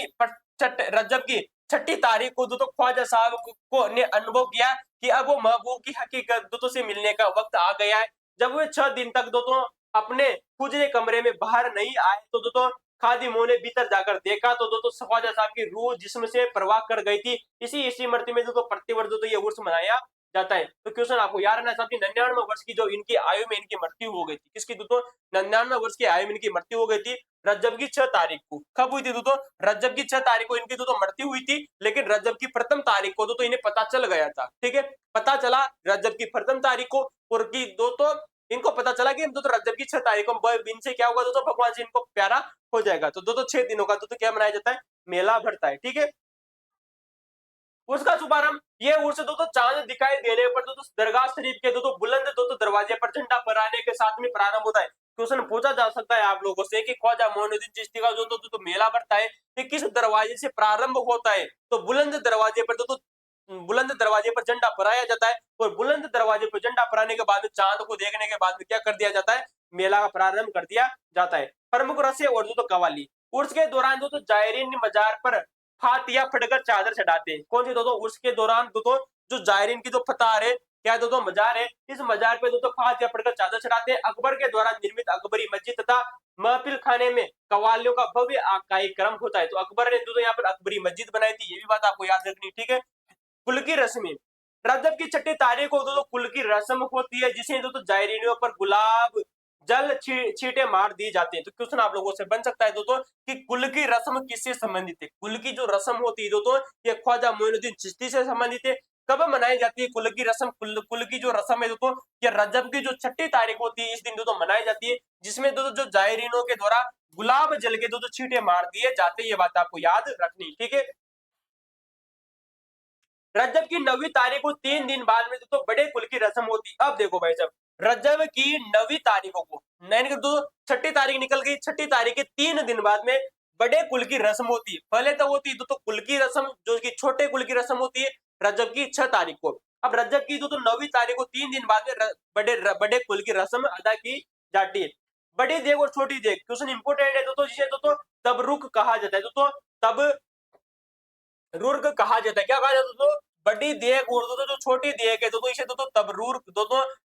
A: की 6ठी तारीख को दोस्तों ख्वाजा साहब को ने अनुभव किया कि अब वो महबूब की हकीकत दोस्तों से मिलने का वक्त आ गया है। जब वे 6 दिन तक दोस्तों अपने हुजरे कमरे में बाहर नहीं आए तो दोस्तों खादिमों ने भीतर जाकर देखा तो दोस्तों ख्वाजा साहब की रूह जिस्म से प्रवाह कर गई थी। इसी स्मृति में दोस्तों प्रतिवर्ष दोस्तों ये उर्स मनाया जाता है। तो क्वेश्चन आपको याद रखना चाहिए, 99 वर्ष की जो इनकी आयु में इनकी मृत्यु हो गई थी। किसकी दोस्तों? 99 वर्ष की आयु में इनकी मृत्यु हो गई थी रजब की 6 तारीख को। कब हुई थी दोस्तों? रजब की 6 तारीख को इनकी दोस्तों मृत्यु हुई थी, लेकिन रजब की प्रथम तारीख को दोस्तों इन्हें पता चल गया था। ठीक है, पता चला रजब की प्रथम तारीख को, और की दोस्तों इनको पता चला कि दोस्तों रजब की 6 तारीख को इनसे क्या होगा दोस्तों, भगवान से इनको प्यारा हो जाएगा। तो दोस्तों 6 दिनों का दोस्तों क्या मनाया जाता है? मेला भरता है। ठीक है, उसका शुभारंभ ये उर्स दोस्तों चांद दिखाई देने पर दोस्तों दरगाह शरीफ के दोस्तों बुलंद दोस्तों दरवाजे पर झंडा फहराने के साथ में प्रारंभ होता है। क्वेश्चन पूछा जा सकता है आप लोगों से कि ख्वाजा मोइनुद्दीन चिश्ती का जो दोस्तों मेला बढ़ता है ये किस दरवाजे से प्रारंभ होता है? तो बुलंद दरवाजे पर दोस्तों बुलंद दरवाजे पर झंडा फहराया जाता है, और बुलंद दरवाजे पर झंडा फहराने के बाद में चांद को देखने के बाद में क्या कर दिया जाता है? मेला का प्रारंभ कर दिया जाता है। प्रमुख रस्म और दोस्तों कवाली उर्स के दौरान दोस्तों जायरीन मजार पर फातिया फटकर चादर चढ़ाते हैं। कौन सी दोस्तों? उर्स के दौरान दोस्तों जो जायरीन की जो फतार है, क्या दोस्तों मजार है, इस मजार पे दोस्तों फातिया फटकर चादर चढ़ाते हैं। अकबर के द्वारा निर्मित अकबरी मस्जिद तथा महफिल खाने में कवालियों का भव्य आकाई क्रम होता है। तो अकबर ने दोस्तों यहाँ पर अकबरी मस्जिद बनाई थी, ये भी बात आपको याद रखनी। ठीक है, कुल की रस्में रजब की 6ठी तारीख को दोस्तों कुल की रस्म होती है, जिसे दोस्तों जायरीनियों पर गुलाब जल छींटे मार दिए जाते हैं। तो क्वेश्चन आप लोगों से बन सकता है दोस्तों कि कुल की रस्म किससे संबंधित है? कुल की जो रस्म होती है दोस्तों ये ख्वाजा मोइनुद्दीन चिश्ती से संबंधित है। कब मनाई जाती है कुल की रस्म? कुल की जो रस्म है दोस्तों ये रजब की जो 6ठी तारीख होती है इस दिन दोस्तों मनाई जाती है, जिसमें दोस्तों जो जायरीनों के द्वारा गुलाब जल के दोस्तों छींटे मार दिए जाते हैं। ये बात आपको याद रखनी। ठीक है, रजब की 9वीं तारीख को 3 दिन बाद में दोस्तों बड़े कुल की रस्म होती। अब देखो भाई साहब, रजब की 9वीं तारीखों को नैन दो 6ठी तारीख निकल गई, 6ठी तारीख के 3 दिन बाद में बड़े कुल की रस्म होती है। पहले तो होती है दोस्तों कुल की रस्म, जो कि छोटे कुल की रस्म होती है रजब की 6 तारीख को। अब रजब की दोस्तों 9वीं तारीख को 3 दिन बाद में बड़े कुल की रस्म अदा की जाती है। बड़ी देग और छोटी देग क्वेश्चन इंपोर्टेंट है दोस्तों, जिसे दोस्तों तबरुक कहा जाता है। दोस्तों तब रुर्ग कहा जाता है। क्या कहा जाता है दोस्तों? बड़ी देग और दोस्तों जो छोटी देग है दोस्तों इसे दोस्तों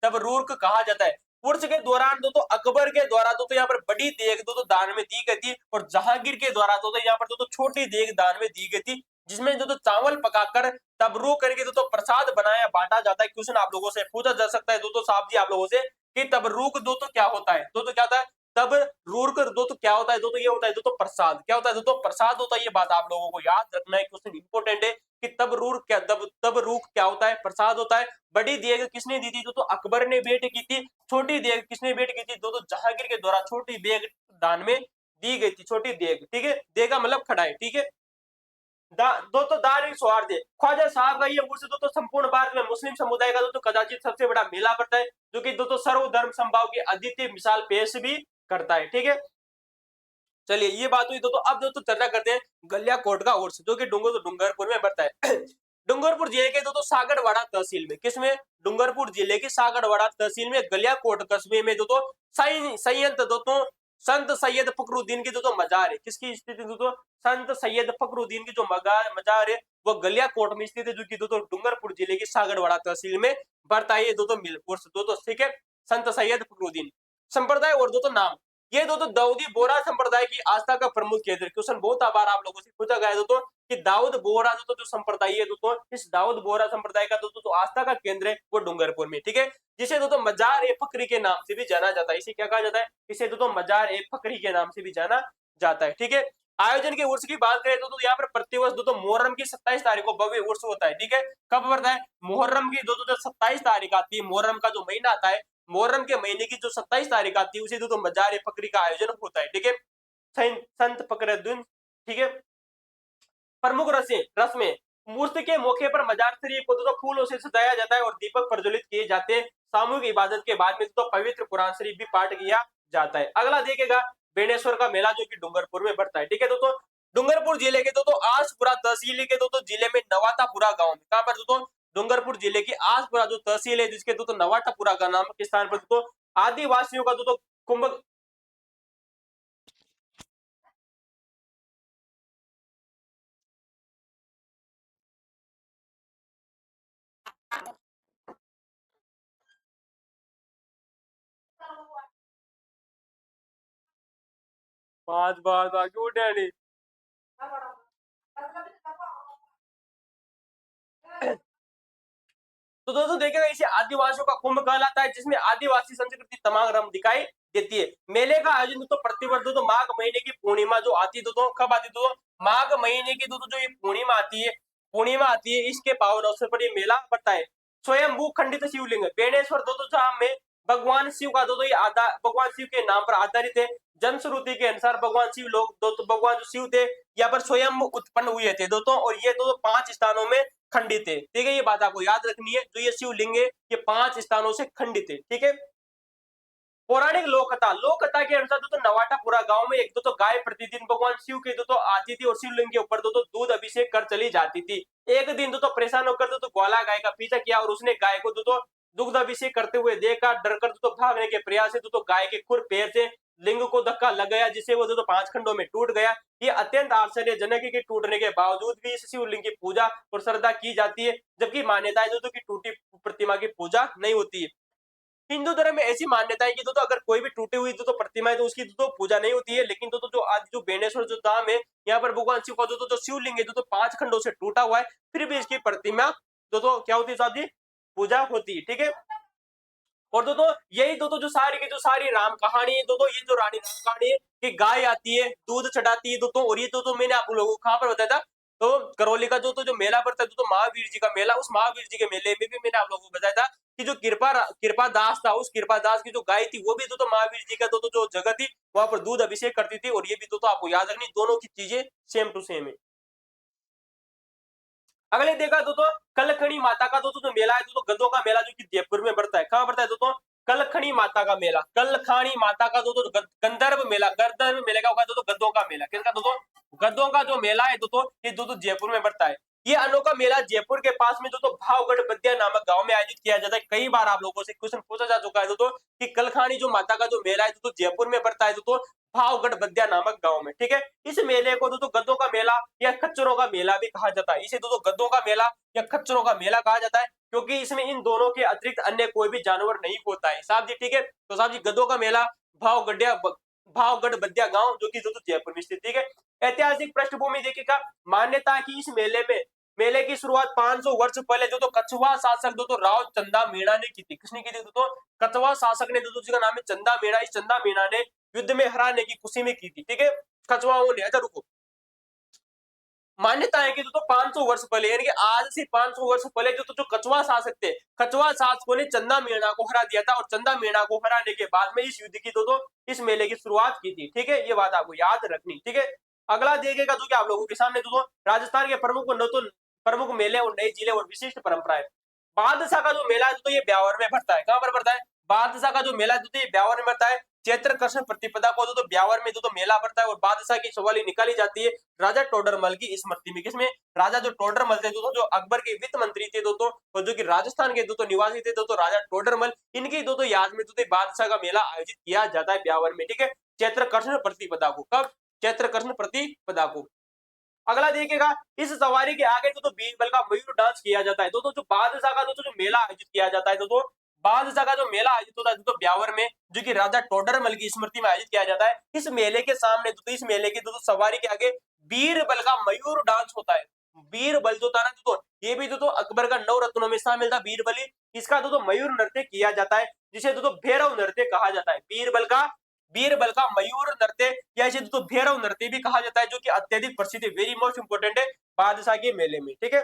A: तबरूर्क कहा जाता है। उर्स के दौरान दोस्तों अकबर के द्वारा दोस्तों यहाँ पर बड़ी देग दोस्तों दान में दी गई थी, और जहांगीर के द्वारा दोस्तों यहाँ पर दोस्तों छोटी देग दान में दी गई थी, जिसमें दोस्तों चावल पकाकर तबरूक करके दोस्तों प्रसाद बनाया बांटा जाता है। क्वेश्चन आप लोगों से पूछा जा सकता है दोस्तों साहब जी आप लोगों से कि तबरूक दोस्तों क्या होता है? दोस्तों क्या होता है? तब रूर कर दो तो क्या होता है दोस्तों? ये होता है दोस्तों प्रसाद। क्या होता है दोस्तों? प्रसाद होता है। ये बात आप लोगों को याद रखना है, क्वेश्चन इंपोर्टेंट है कि तब रूख क्या होता है? प्रसाद होता है। बड़ी देग किसने दी थी? दोस्तों अकबर ने भेंट की थी। छोटी देग किसने भेंट की थी? दोस्तों जहांगीर के द्वारा छोटी देग दान में दी गई थी। छोटी देग, ठीक है, देग का मतलब खड़ाई। ठीक है, दोस्तों धार्मिक सौहार्द ख्वाजा साहब का ये उर्स दोस्तों संपूर्ण भारत में मुस्लिम समुदाय का दोस्तों कदाचित सबसे बड़ा मेला पड़ता है, जो कि दोस्तों सर्वधर्म संभाव की अद्वितीय मिसाल पेश भी करता है। ठीक है, चलिए ये बात हुई दोस्तों। अब दोस्तों चर्चा करते हैं गलियाकोट का उर्स, जो कि डूंगरपुर में बढ़ता है। डूंगरपुर जिले के दोस्तों सागरवाड़ा तहसील में, किसमें? डूंगरपुर जिले की सागरवाड़ा तहसील में गलियाकोट कस्बे में दोस्तों संयंत्र दोस्तों संत सैयद फखरुद्दीन की दोस्तों मजार है। किसकी स्थिति दोस्तों? संत सैयद फखरुद्दीन की जो मजार है वो गलियाकोट में स्थित है, जो कि दोस्तों डूंगरपुर जिले की सागरवाड़ा तहसील में बढ़ता है। ये दोस्तों मिल उर्स दोस्तों, ठीक है, संत सैयद फखरुद्दीन। संप्रदाय और दोस्तों नाम ये दोस्तों दाऊदी बोहरा संप्रदाय की आस्था का प्रमुख केंद्र। क्वेश्चन बहुत बार आप लोगों से पूछा गया है दोस्तों कि दाऊद बोहरा दोस्तों जो संप्रदाय है दोस्तों, इस दाऊद बोहरा संप्रदाय का दोस्तों जो आस्था का केंद्र है वो डूंगरपुर में, ठीक है, जिसे दोस्तों मजार ए फकरी के नाम से भी जाना जाता है। इसे क्या कहा जाता है? इसे दोस्तों मजार ए फकरी के नाम से भी जाना जाता है, ठीक है। आयोजन के उर्स की बात करें तो यहाँ पर प्रतिवर्ष दोस्तों मुहर्रम की 27 तारीख को भव्य उर्स होता है, ठीक है। कब पड़ता है? मुहर्रम की दोस्तों जब 27 तारीख आती है, मुहर्रम का जो महीना आता है, मुहर्रम के महीने की जो 27 तारीख आती है उसी दोस्तों मजार ए फकरी का आयोजन होता है, ठीक है। संत फकरुद्दीन, ठीक है। प्रमुख रस्में मूर्ति के मौके पर मजार शरीफ को तो फूलों से सजाया जाता है और दीपक प्रज्वलित किए जाते हैं। सामूहिक इबादत के बाद में तो पवित्र कुरान शरीफ भी पाठ किया जाता है। अगला देखेगा बेणेश्वर का मेला जो कि डूंगरपुर में बढ़ता है, ठीक है दोस्तों। डूंगरपुर जिले के दोस्तों आसपुरा तहसील के दोस्तों जिले में नवातापुरा गांव में, कहां पर दोस्तों? डूंगरपुर जिले की आसपुरा जो तहसील है जिसके दोस्तों नवाटापुरा का नाम के स्थान पर दोस्तों आदिवासियों का दोस्तों कुंभ 5 बार था क्यों डैडी? तो दोस्तों देखिएगा इसे आदिवासियों का कुंभ कहलाता है जिसमें आदिवासी संस्कृति तमाम रंग दिखाई देती है। मेले का आयोजन दोस्तों प्रतिवर्ष दोस्तों माघ महीने की पूर्णिमा जो आती है दोस्तों, कब आती है दोस्तों? माघ महीने की दोस्तों जो ये पूर्णिमा आती है इसके पावन अवसर पर ये मेला पड़ता है। स्वयंभू खंडित शिवलिंग बेणेश्वर दोस्तों जहां में भगवान शिव का दोस्तों ये भगवान शिव के नाम पर आधारित है। जनश्रुति के अनुसार भगवान शिव लोग दोस्तों भगवान जो शिव थे यहाँ पर स्वयं उत्पन्न हुए थे दोस्तों, और ये दोस्तों 5 स्थानों में खंडित है, ठीक है। ये बात आपको याद रखनी है, जो ये शिवलिंग है ये 5 स्थानों से खंडित है, ठीक है। पौराणिक लोक कथा के अनुसार दोस्तों नवाटापुरा गांव में एक दोस्तों गाय प्रतिदिन भगवान शिव के दोस्तों आती थी और शिवलिंग के ऊपर दोस्तों दूध अभिषेक कर चली जाती थी। एक दिन दोस्तों परेशान होकर दोस्तों ग्वाला गाय का पीछा किया और उसने गाय को दोस्तों दुग्ध अभिषेक करते हुए देखा। डरकर दोस्तों भागने के प्रयास से दोस्तों गाय के खुर पैर से लिंग को धक्का लग गया जिससे वो दोस्तों 5 खंडों में टूट गया। ये अत्यंत आश्चर्यजनक है कि टूटने के बावजूद भी इस शिवलिंग की पूजा और श्रद्धा की जाती है, जबकि मान्यता है दोस्तों की टूटी प्रतिमा की पूजा नहीं होती है। हिंदू धर्म में ऐसी मान्यता है कि दोस्तों अगर कोई भी टूटी हुई दोस्तों प्रतिमा है तो उसकी दोस्तों पूजा नहीं होती है, लेकिन दोस्तों जो आज जो बेणेश्वर जो धाम है यहाँ पर भगवान शिव का दोस्तों जो शिवलिंग है दोस्तों 5 खंडों से टूटा हुआ है, फिर भी इसकी प्रतिमा दोस्तों क्या होती है साहब जी? पूजा होती है, ठीक है। और दोस्तों यही दोस्तों जो सारी की जो सारी राम कहानी है दोस्तों, ये जो रानी राम कहानी है कि गाय आती है दूध चढ़ाती है दोस्तों, और ये दोस्तों मैंने आप लोगों को कहां पर बताया था? तो करौली का जो मेला पड़ता है दोस्तों महावीर जी का मेला, उस महावीर जी के मेले में भी मैंने आप लोगों को बताया था कि जो कृपा दास था उस कृपा दास की जो गाय थी वो भी दोस्तों महावीर जी का दोस्तों जो जगह थी वहां पर दूध अभिषेक करती थी, और ये भी दोस्तों आपको याद रखनी दोनों की चीजें सेम टू सेम है। अगले देखा दोस्तों कलखणी माता का दोस्तों जो मेला है दोस्तों गधों का मेला जो कि जयपुर में बढ़ता है, कहां बढ़ता है दोस्तों? कलखणी माता का मेला, कलखानी माता का दोस्तों गंधर्व मेले का होगा दोस्तों गधों का मेला। किसका दोस्तों? गधों का जो मेला है दोस्तों ये दोस्तों जयपुर में बढ़ता है। ये अनोखा मेला जयपुर के पास में दोस्तों भावगढ़ बद्या नामक गांव में आयोजित किया जाता है। कई बार आप लोगों से क्वेश्चन पूछा जा चुका है दोस्तों कि कलखानी जो माता का जो मेला है दोस्तों जयपुर में बढ़ता है दोस्तों भावगढ़ बद्या नामक गांव में, ठीक है। इस मेले को दोस्तों गधों का मेला या खच्चरों का मेला भी कहा जाता है। इसे दोस्तों गधों का मेला या खच्चरों का मेला कहा जाता है क्योंकि इसमें इन दोनों के अतिरिक्त अन्य कोई भी जानवर नहीं होता है साहब जी, ठीक है। तो साहब जी गधों का मेला भावगढ़ बद्या गांव जो कि दोस्तों जयपुर में स्थित, ठीक है। ऐतिहासिक पृष्ठभूमि देखिएगा, मान्यता की इस मेले की शुरुआत 500 वर्ष पहले जो तो कछुआ शासक दोस्तों राव चंदा मीणा ने की थी। किसने की थी दोस्तों? कछुआ शासक ने दोस्तों जिसका नाम है चंदा मीणा। इस चंदा मीणा ने युद्ध में हराने की खुशी में की थी, ठीक है। कछुआओं ने, अच्छा रुको, मान्यता है कि दोस्तों 500 वर्ष पहले यानी कि आज से 500 वर्ष पहले जो कछुआ शासक थे, कछुआ शासकों ने चंदा मीणा को हरा दिया था, और चंदा मीणा को हराने के बाद में इस युद्ध की दोस्तों इस मेले की शुरुआत की थी, ठीक है। ये बात आपको याद रखनी, ठीक है। अगला देखेगा जो कि आप लोगों के सामने दोस्तों राजस्थान के प्रमुख मेले और नए जिले और विशिष्ट परंपराएं। बादशाह का जो मेला है दोस्तों ये ब्यावर में बढ़ता है। कहां पर बढ़ता है? बादशाह का जो मेला है दोस्तों ये ब्यावर में बढ़ता है। चैत्र कृष्ण प्रतिपदा को दोस्तों ब्यावर में दोस्तों मेला बढ़ता है और बादशाह की सवाली निकाली जाती है राजा टोडरमल की स्मृति में। किसमें? राजा जो टोडरमल थे दोस्तों जो अकबर के वित्त मंत्री थे दोस्तों और जो कि राजस्थान के दोस्तों निवासी थे दोस्तों राजा टोडरमल, इनकी दोस्तों याद में दोस्तों बादशाह का मेला आयोजित किया जाता है ब्यावर में, ठीक है। चैत्र कृष्ण प्रतिपदा को, कब? चैत्र कृष्ण प्रतिपदा को। अगला देखिएगा इस सवारी के आगे दोस्तों बीरबल का मयूर डांस किया जाता है। दोस्तों जो बादशाह का दोस्तों जो मेला आयोजित किया जाता है दोस्तों बादशाह का जो मेला आयोजित होता है दोस्तों ब्यावर में, जो कि राजा टोडरमल की स्मृति में आयोजित किया जाता है। इस मेले के सामने इस मेले की सवारी के आगे बीरबल का मयूर डांस होता है। बीरबल जो था ना ये भी अकबर का 9 रत्नों में शामिल था बीरबली। इसका मयूर नृत्य किया जाता है, जिसे भैरव नृत्य कहा जाता है। बीरबल का मयूर नृत्य या इसे भैरव नृत्य भी कहा जाता है, जो कि अत्यधिक प्रसिद्ध है, वेरी मोस्ट इंपोर्टेंट है बादशाह के मेले में। ठीक है,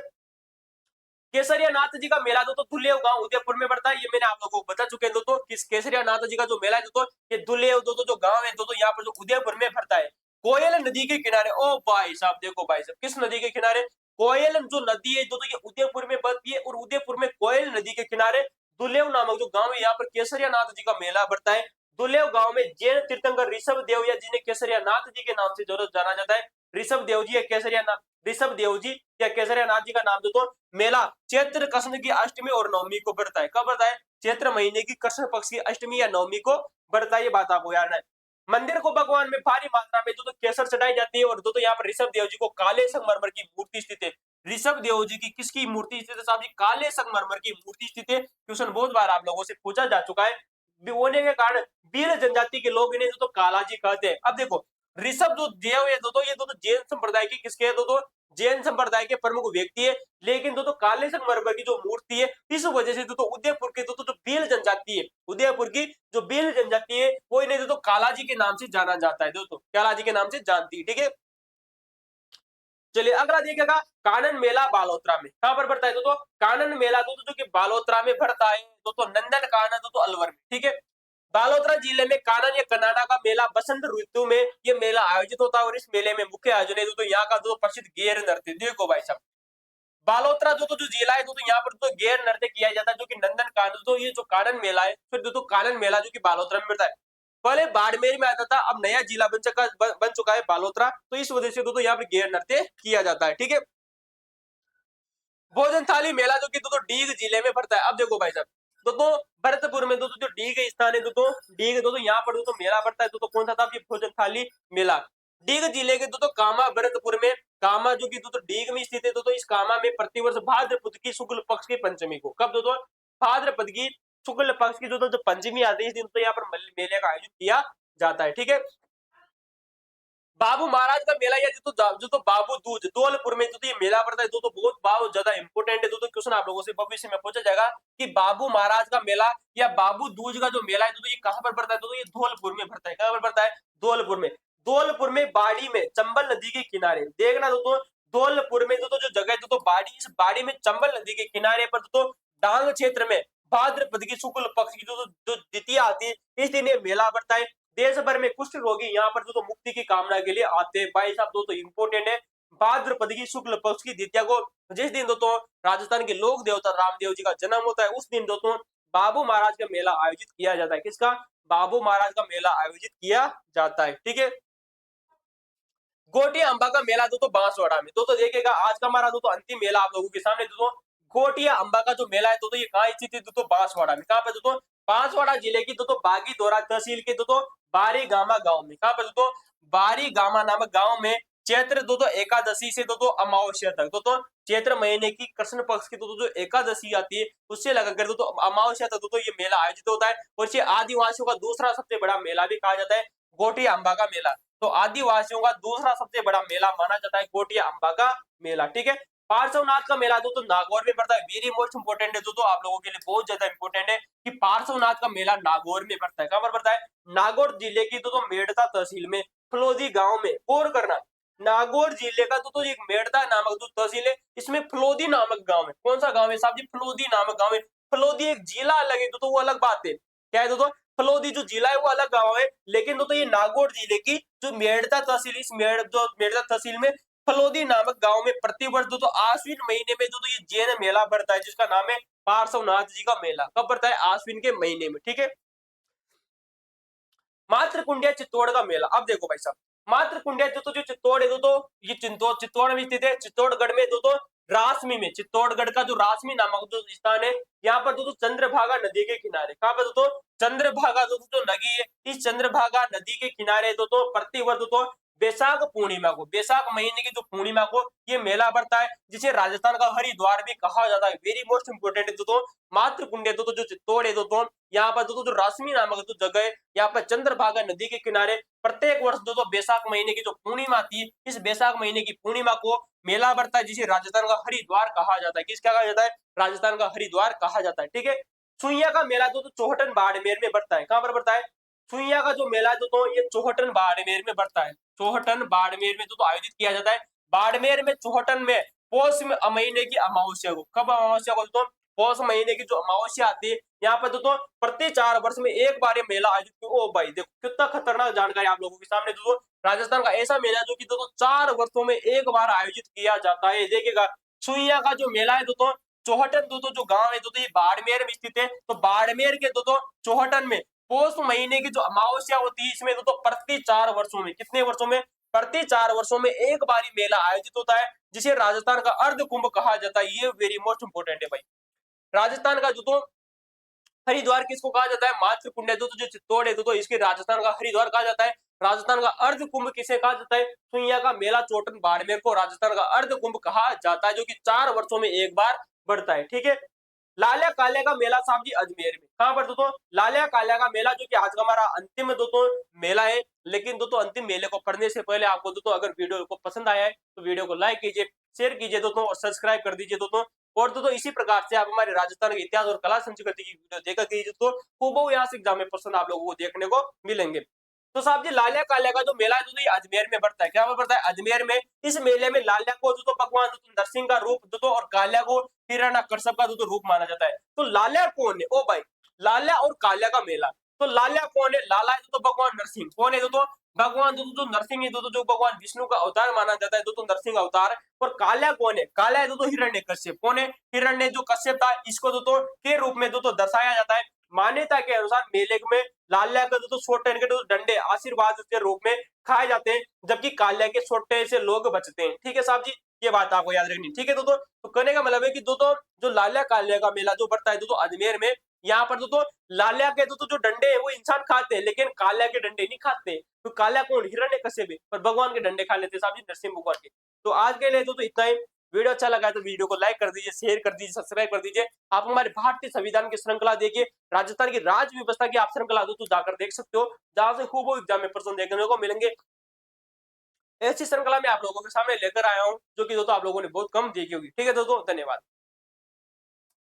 A: केसरिया नाथ जी का मेला धुलेव गांव उदयपुर में पड़ता है। ये मैंने आप लोगों को बता चुके हैं किस केसरिया नाथ जी का जो मेला है ये धुलेव जो गांव है यहाँ पर उदयपुर में पड़ता है। कोयल नदी के किनारे, ओ भाई साहब देखो भाई साहब, किस नदी के किनारे? कोयल जो नदी है ये उदयपुर में बहती है, और उदयपुर में कोयल नदी के किनारे दुलेव नामक जो गांव है, यहाँ पर केसरिया नाथ जी का मेला बढ़ता है। दुलेव गांव में जैन तीर्थंकर ऋषभ देव या जिन्हें केसरिया नाथ जी के नाम से जरूर जाना जाता है, ऋषभ देव जी या केसरिया नाथ जी का नाम मेला चैत्र कृष्ण की अष्टमी और नवमी को बढ़ता है। कब बढ़ता है? चैत्र महीने की कृष्ण पक्ष की अष्टमी या नवमी को बढ़ता है। ये बात आपको याद है। मंदिर को भगवान में भारी मात्रा में केसर चढ़ाई जाती है, और यहाँ पर ऋषभ देव जी को काले संगमरमर की मूर्ति स्थित है। ऋषभ देव जी की किसकी मूर्ति स्थित है साहब जी? काले संगमरमर की मूर्ति स्थित है। क्वेश्चन बहुत बार आप लोगों से पूछा जा चुका है। होने के कारण भील जनजाति के लोग इन्हें कालाजी कहते हैं। अब देखो ऋषभ जो देव है ये जैन संप्रदाय की किसके है? जैन संप्रदाय के प्रमुख व्यक्ति है। लेकिन काले संगमरमर की जो मूर्ति है, इस वजह से उदयपुर के भील जनजाति है, उदयपुर की जो भील जनजाति है वो इन्हें कालाजी के नाम से जाना जाता है। कालाजी के नाम से जानती है। ठीक है, चलिए अगला देखिएगा कानन मेला बालोतरा में। कहां पर पड़ता है? कानन मेला जो कि बालोतरा में पड़ता है, नंदन कानन अलवर में। ठीक है, बालोतरा जिले में कानन या कनाडा का मेला बसंत ऋतु में ये मेला आयोजित होता है, और इस मेले में मुख्य आयोजन है यहाँ का प्रसिद्ध गेर नृत्य। देखो भाई साहब, बालोतरा जो जिला है यहाँ पर गेर नृत्य किया जाता है, जो कि नंदन कानन ये जो कानन मेला है, फिर कानन मेला जो कि बालोतरा में मिलता है। पहले बाड़मेर में आता था, अब नया जिला बन चुका है बालोतरा, तो इस वजह से यहाँ पर गेर नृत्य किया जाता है। ठीक है, भोजन थाली मेला जो कि डीग जिले में पड़ता है। अब देखो भाई साहब, भरतपुर में जो डीग स्थान है डीग यहाँ पर मेला पड़ता है। कौन सा था? भोजन थाली मेला डीग जिले के कामा भरतपुर में, कामा जो कि डीग में स्थित है। इस कामा में प्रतिवर्ष भाद्रपद की शुक्ल पक्ष की पंचमी को, कब भाद्रपद की शुक्ल पक्ष की जो पंचमी आती है, इस दिन यहाँ पर मेले का आयोजन किया जाता है। ठीक है, बाबू महाराज का मेला या जो बाबू दूज धौलपुर में ये मेला पड़ता है, बहुत ज्यादा इंपोर्टेंट है। क्वेश्चन आप लोगों से भविष्य में पूछा जाएगा कि बाबू महाराज का मेला या बाबू दूज का जो मेला है ये कहां पर पड़ता है? ये धौलपुर में पड़ता है। कहां पर पड़ता है? धौलपुर में। धौलपुर में बाड़ी में चंबल नदी के किनारे, देखना धौलपुर में जो जगह है बाड़ी, इस बाड़ी में चंबल नदी के किनारे पर डांग क्षेत्र में भाद्रपद की शुक्ल पक्ष की जो द्वितीया आती है, इस दिन ये मेला पड़ता है। देश भर में कुष्ठ रोगी यहाँ पर मुक्ति की कामना के लिए आते हैं। भाई साहब इंपोर्टेंट है, भाद्रपद की शुक्ल पक्ष की द्वितीया को जिस दिन राजस्थान के लोक देवता रामदेव जी का जन्म होता है, उस दिन बाबू महाराज का मेला आयोजित किया जाता है। किसका? बाबू महाराज का मेला आयोजित किया जाता है। ठीक है, गोटिया अंबा का मेला बांसवाड़ा में। देखिएगा आज का हमारा अंतिम मेला आप लोगों के सामने गोटिया अंबा का जो मेला है ये कहाँ स्थित है? बांसवाड़ा में। कहाँ पे? बांसवाड़ा जिले की बागी दोरा तहसील के बारी गामा गांव में। कहाँ पे? बारी गामा नामक गांव में चैत्र एकादशी से अमावस्या तक चैत्र महीने की कृष्ण पक्ष की जो एकादशी आती है उससे लगाकर अमावस्या तक ये मेला आयोजित होता है, और इसे आदिवासियों का दूसरा सबसे बड़ा मेला भी कहा जाता है, गोटिया अंबा का मेला। तो आदिवासियों का दूसरा सबसे बड़ा मेला माना जाता है गोटिया अंबा का मेला। ठीक है, पार्श्वनाथ का मेला नागौर में पड़ता है। वेरी मोस्ट इंपोर्टेंट है आप लोगों के लिए, बहुत ज्यादा इंपोर्टेंट है कि पार्श्वनाथ का मेला नागौर में पड़ता है। कहां पर पड़ता है? नागौर जिले की मेड़ता तहसील में फलोदी गांव में। और करना नागौर जिले का एक मेड़ता नामक जो तहसील है, इसमें फलोदी नामक गांव है। कौन सा गांव है साहब जी? फलोदी नामक गांव है। फलोदी एक जिला अलग है वो अलग बात है। क्या है फलोदी जो जिला है वो अलग गांव है, लेकिन ये नागौर जिले की जो मेड़ता तहसील, इस मेड़ता तहसील में फलोदी नामक गांव में प्रतिवर्ष आश्विन महीने में ये जैन मेला बढ़ता है, जिसका नाम है पार्श्वनाथ जी का मेला। कब बढ़ता है? आश्विन के महीने में। ठीक है, मातृकुंडिया चित्तौड़ का मेला। अब देखो भाई साहब, मातृकुंडिया जो चित्तौड़ है ये चित्तौड़ में स्थित है। चित्तौड़गढ़ में रासमी में, चित्तौड़गढ़ का जो रासमी नामक जो स्थान है, यहाँ पर चंद्रभागा नदी के किनारे। कहाँ पर? चंद्रभागा जो नदी है, इस चंद्रभागा नदी के किनारे प्रतिवर्ष बैसाख पूर्णिमा को, बैसाख महीने की जो पूर्णिमा को ये मेला बढ़ता है, जिसे राजस्थान का हरिद्वार भी कहा जाता है। वेरी मोस्ट इंपोर्टेंट है दोस्तों, मातृकुंड है दोस्तों, जो चित्तौड़ है दोस्तों, यहाँ पर दोस्तों जो रासमी नामक जो जगह है, यहाँ पर चंद्रभागा नदी के किनारे प्रत्येक वर्ष दोस्तों बैसाख महीने की जो पूर्णिमा थी, इस बैसाख महीने की पूर्णिमा को मेला बढ़ता है, जिसे राजस्थान का हरिद्वार कहा जाता है। किस क्या कहा जाता है? राजस्थान का हरिद्वार कहा जाता है। ठीक है। सुइया का मेला दोस्तों चौहटन बाड़मेर में बढ़ता है। कहां पर बढ़ता है? सुइया का जो मेला दोस्तों ये चौहटन बाड़मेर में बढ़ता है। चौहटन बाड़मेर में दोस्तों आयोजित किया जाता है। बाड़मेर में चौहटन में पौष महीने की अमावस्या को, कब अमावस्या को दोस्तों? पौष महीने की जो अमावस्या आती है, यहाँ पर दोस्तों प्रति 4 वर्ष में एक बार ये मेला आयोजित। ओ भाई देखो कितना खतरनाक जानकारी आप लोगों के सामने दोस्तों। राजस्थान का ऐसा मेला जो कि दोस्तों 4 वर्षों में एक बार आयोजित किया जाता है। देखिएगा सुइया का जो मेला है दोस्तों, चौहटन दोस्तों जो गांव है दोस्तों ये बाड़मेर में स्थित है। तो बाड़मेर के दोस्तों चौहटन में पौष महीने की जो अमावस्या होती है, इसमें दोस्तों प्रति 4 वर्षों में, कितने वर्षों में? प्रति 4 वर्षों में एक बार मेला आयोजित होता है, जिसे राजस्थान का अर्ध कुंभ कहा जाता है। ये वेरी मोस्ट इंपोर्टेंट है भाई। राजस्थान का दोस्तों हरिद्वार किसको कहा जाता है? मातृकुंड है दोस्तों, जो चित्तौड़ है दोस्तों, इसके राजस्थान का हरिद्वार कहा जाता है। राजस्थान का अर्ध कुंभ किसे कहा जाता है? सुइया का मेला चौटन बाड़मेर को राजस्थान का अर्ध कुंभ कहा जाता है, जो कि 4 वर्षों में एक बार बढ़ता है। ठीक है। लालिया कालिया का मेला साहब जी अजमेर में, कहां पर दोस्तों? लालिया कालिया का मेला, जो कि आज का हमारा अंतिम दोस्तों मेला है। लेकिन दोस्तों अंतिम मेले को पढ़ने से पहले आपको दोस्तों अगर वीडियो को पसंद आया है तो वीडियो को लाइक कीजिए, शेयर कीजिए दोस्तों और सब्सक्राइब कर दीजिए दोस्तों। और दोस्तों इसी प्रकार से आप हमारे राजस्थान के इतिहास और कला संस्कृति की वीडियो देखा कीजिए दोस्तों, हूबहू यहाँ से एग्जाम में प्रश्न आप लोगों को देखने को मिलेंगे। तो साहब जी लालिया कालिया का जो मेला है दोस्तों ये अजमेर में बढ़ता है। क्या बढ़ता है? अजमेर में। इस मेले में लालिया को दोस्तों भगवान दोस्तों नरसिंह का रूप दोस्तों और कालिया को हिरण्यकश्यप का दोस्तों रूप माना जाता है। तो लालिया कौन है? ओ भाई, लालिया और कालिया का मेला। तो लालिया कौन है? लाला है दोस्तों भगवान नरसिंह। कौन है दोस्तों? भगवान दोस्तों जो नरसिंह है दोस्तों, जो भगवान विष्णु का अवतार माना जाता है दोस्तों, नरसिंह अवतार। और कालिया कौन है? कालिया है दोस्तों हिरण्यकश्यप। कौन है? हिरण्य जो कश्यप था, इसको दोस्तों के रूप में दोस्तों दर्शाया जाता है। मान्यता के अनुसार मेले में लालिया का दोस्तों छोटे के डंडे आशीर्वाद के रूप में खाए जाते हैं, जबकि कालिया के छोटे से लोग बचते हैं। ठीक है साहब जी, ये बात आपको याद रखनी। ठीक है दोस्तों, तो कहने का मतलब है कि दोस्तों जो लालिया कालिया का मेला जो बढ़ता है दोस्तों अजमेर में, यहाँ पर दोस्तों लालिया के दोस्तों जो डंडे हैं वो इंसान खाते हैं, लेकिन कालिया के डंडे नहीं खाते। तो कालिया कौन? हिरण्यकश्यप है, पर भगवान के डंडे खा लेते साहब जी, नरसिंह भगवान के। तो आज के लिए दोस्तों इतना ही। वीडियो अच्छा लगा है तो वीडियो को लाइक कर दीजिए, शेयर कर दीजिए, सब्सक्राइब कर दीजिए। आप हमारे भारतीय संविधान की श्रृंखला देखिए, राजस्थान की राज्य व्यवस्था की आप श्रृंखला दोस्तों जाकर देख सकते हो, जहां से खूब एग्जाम में प्रश्न देखने को मिलेंगे। ऐसी श्रृंखला में आप लोगों के सामने लेकर आया हूं, जो कि दोस्तों आप लोगों ने बहुत कम देखी होगी। ठीक है दोस्तों, धन्यवाद।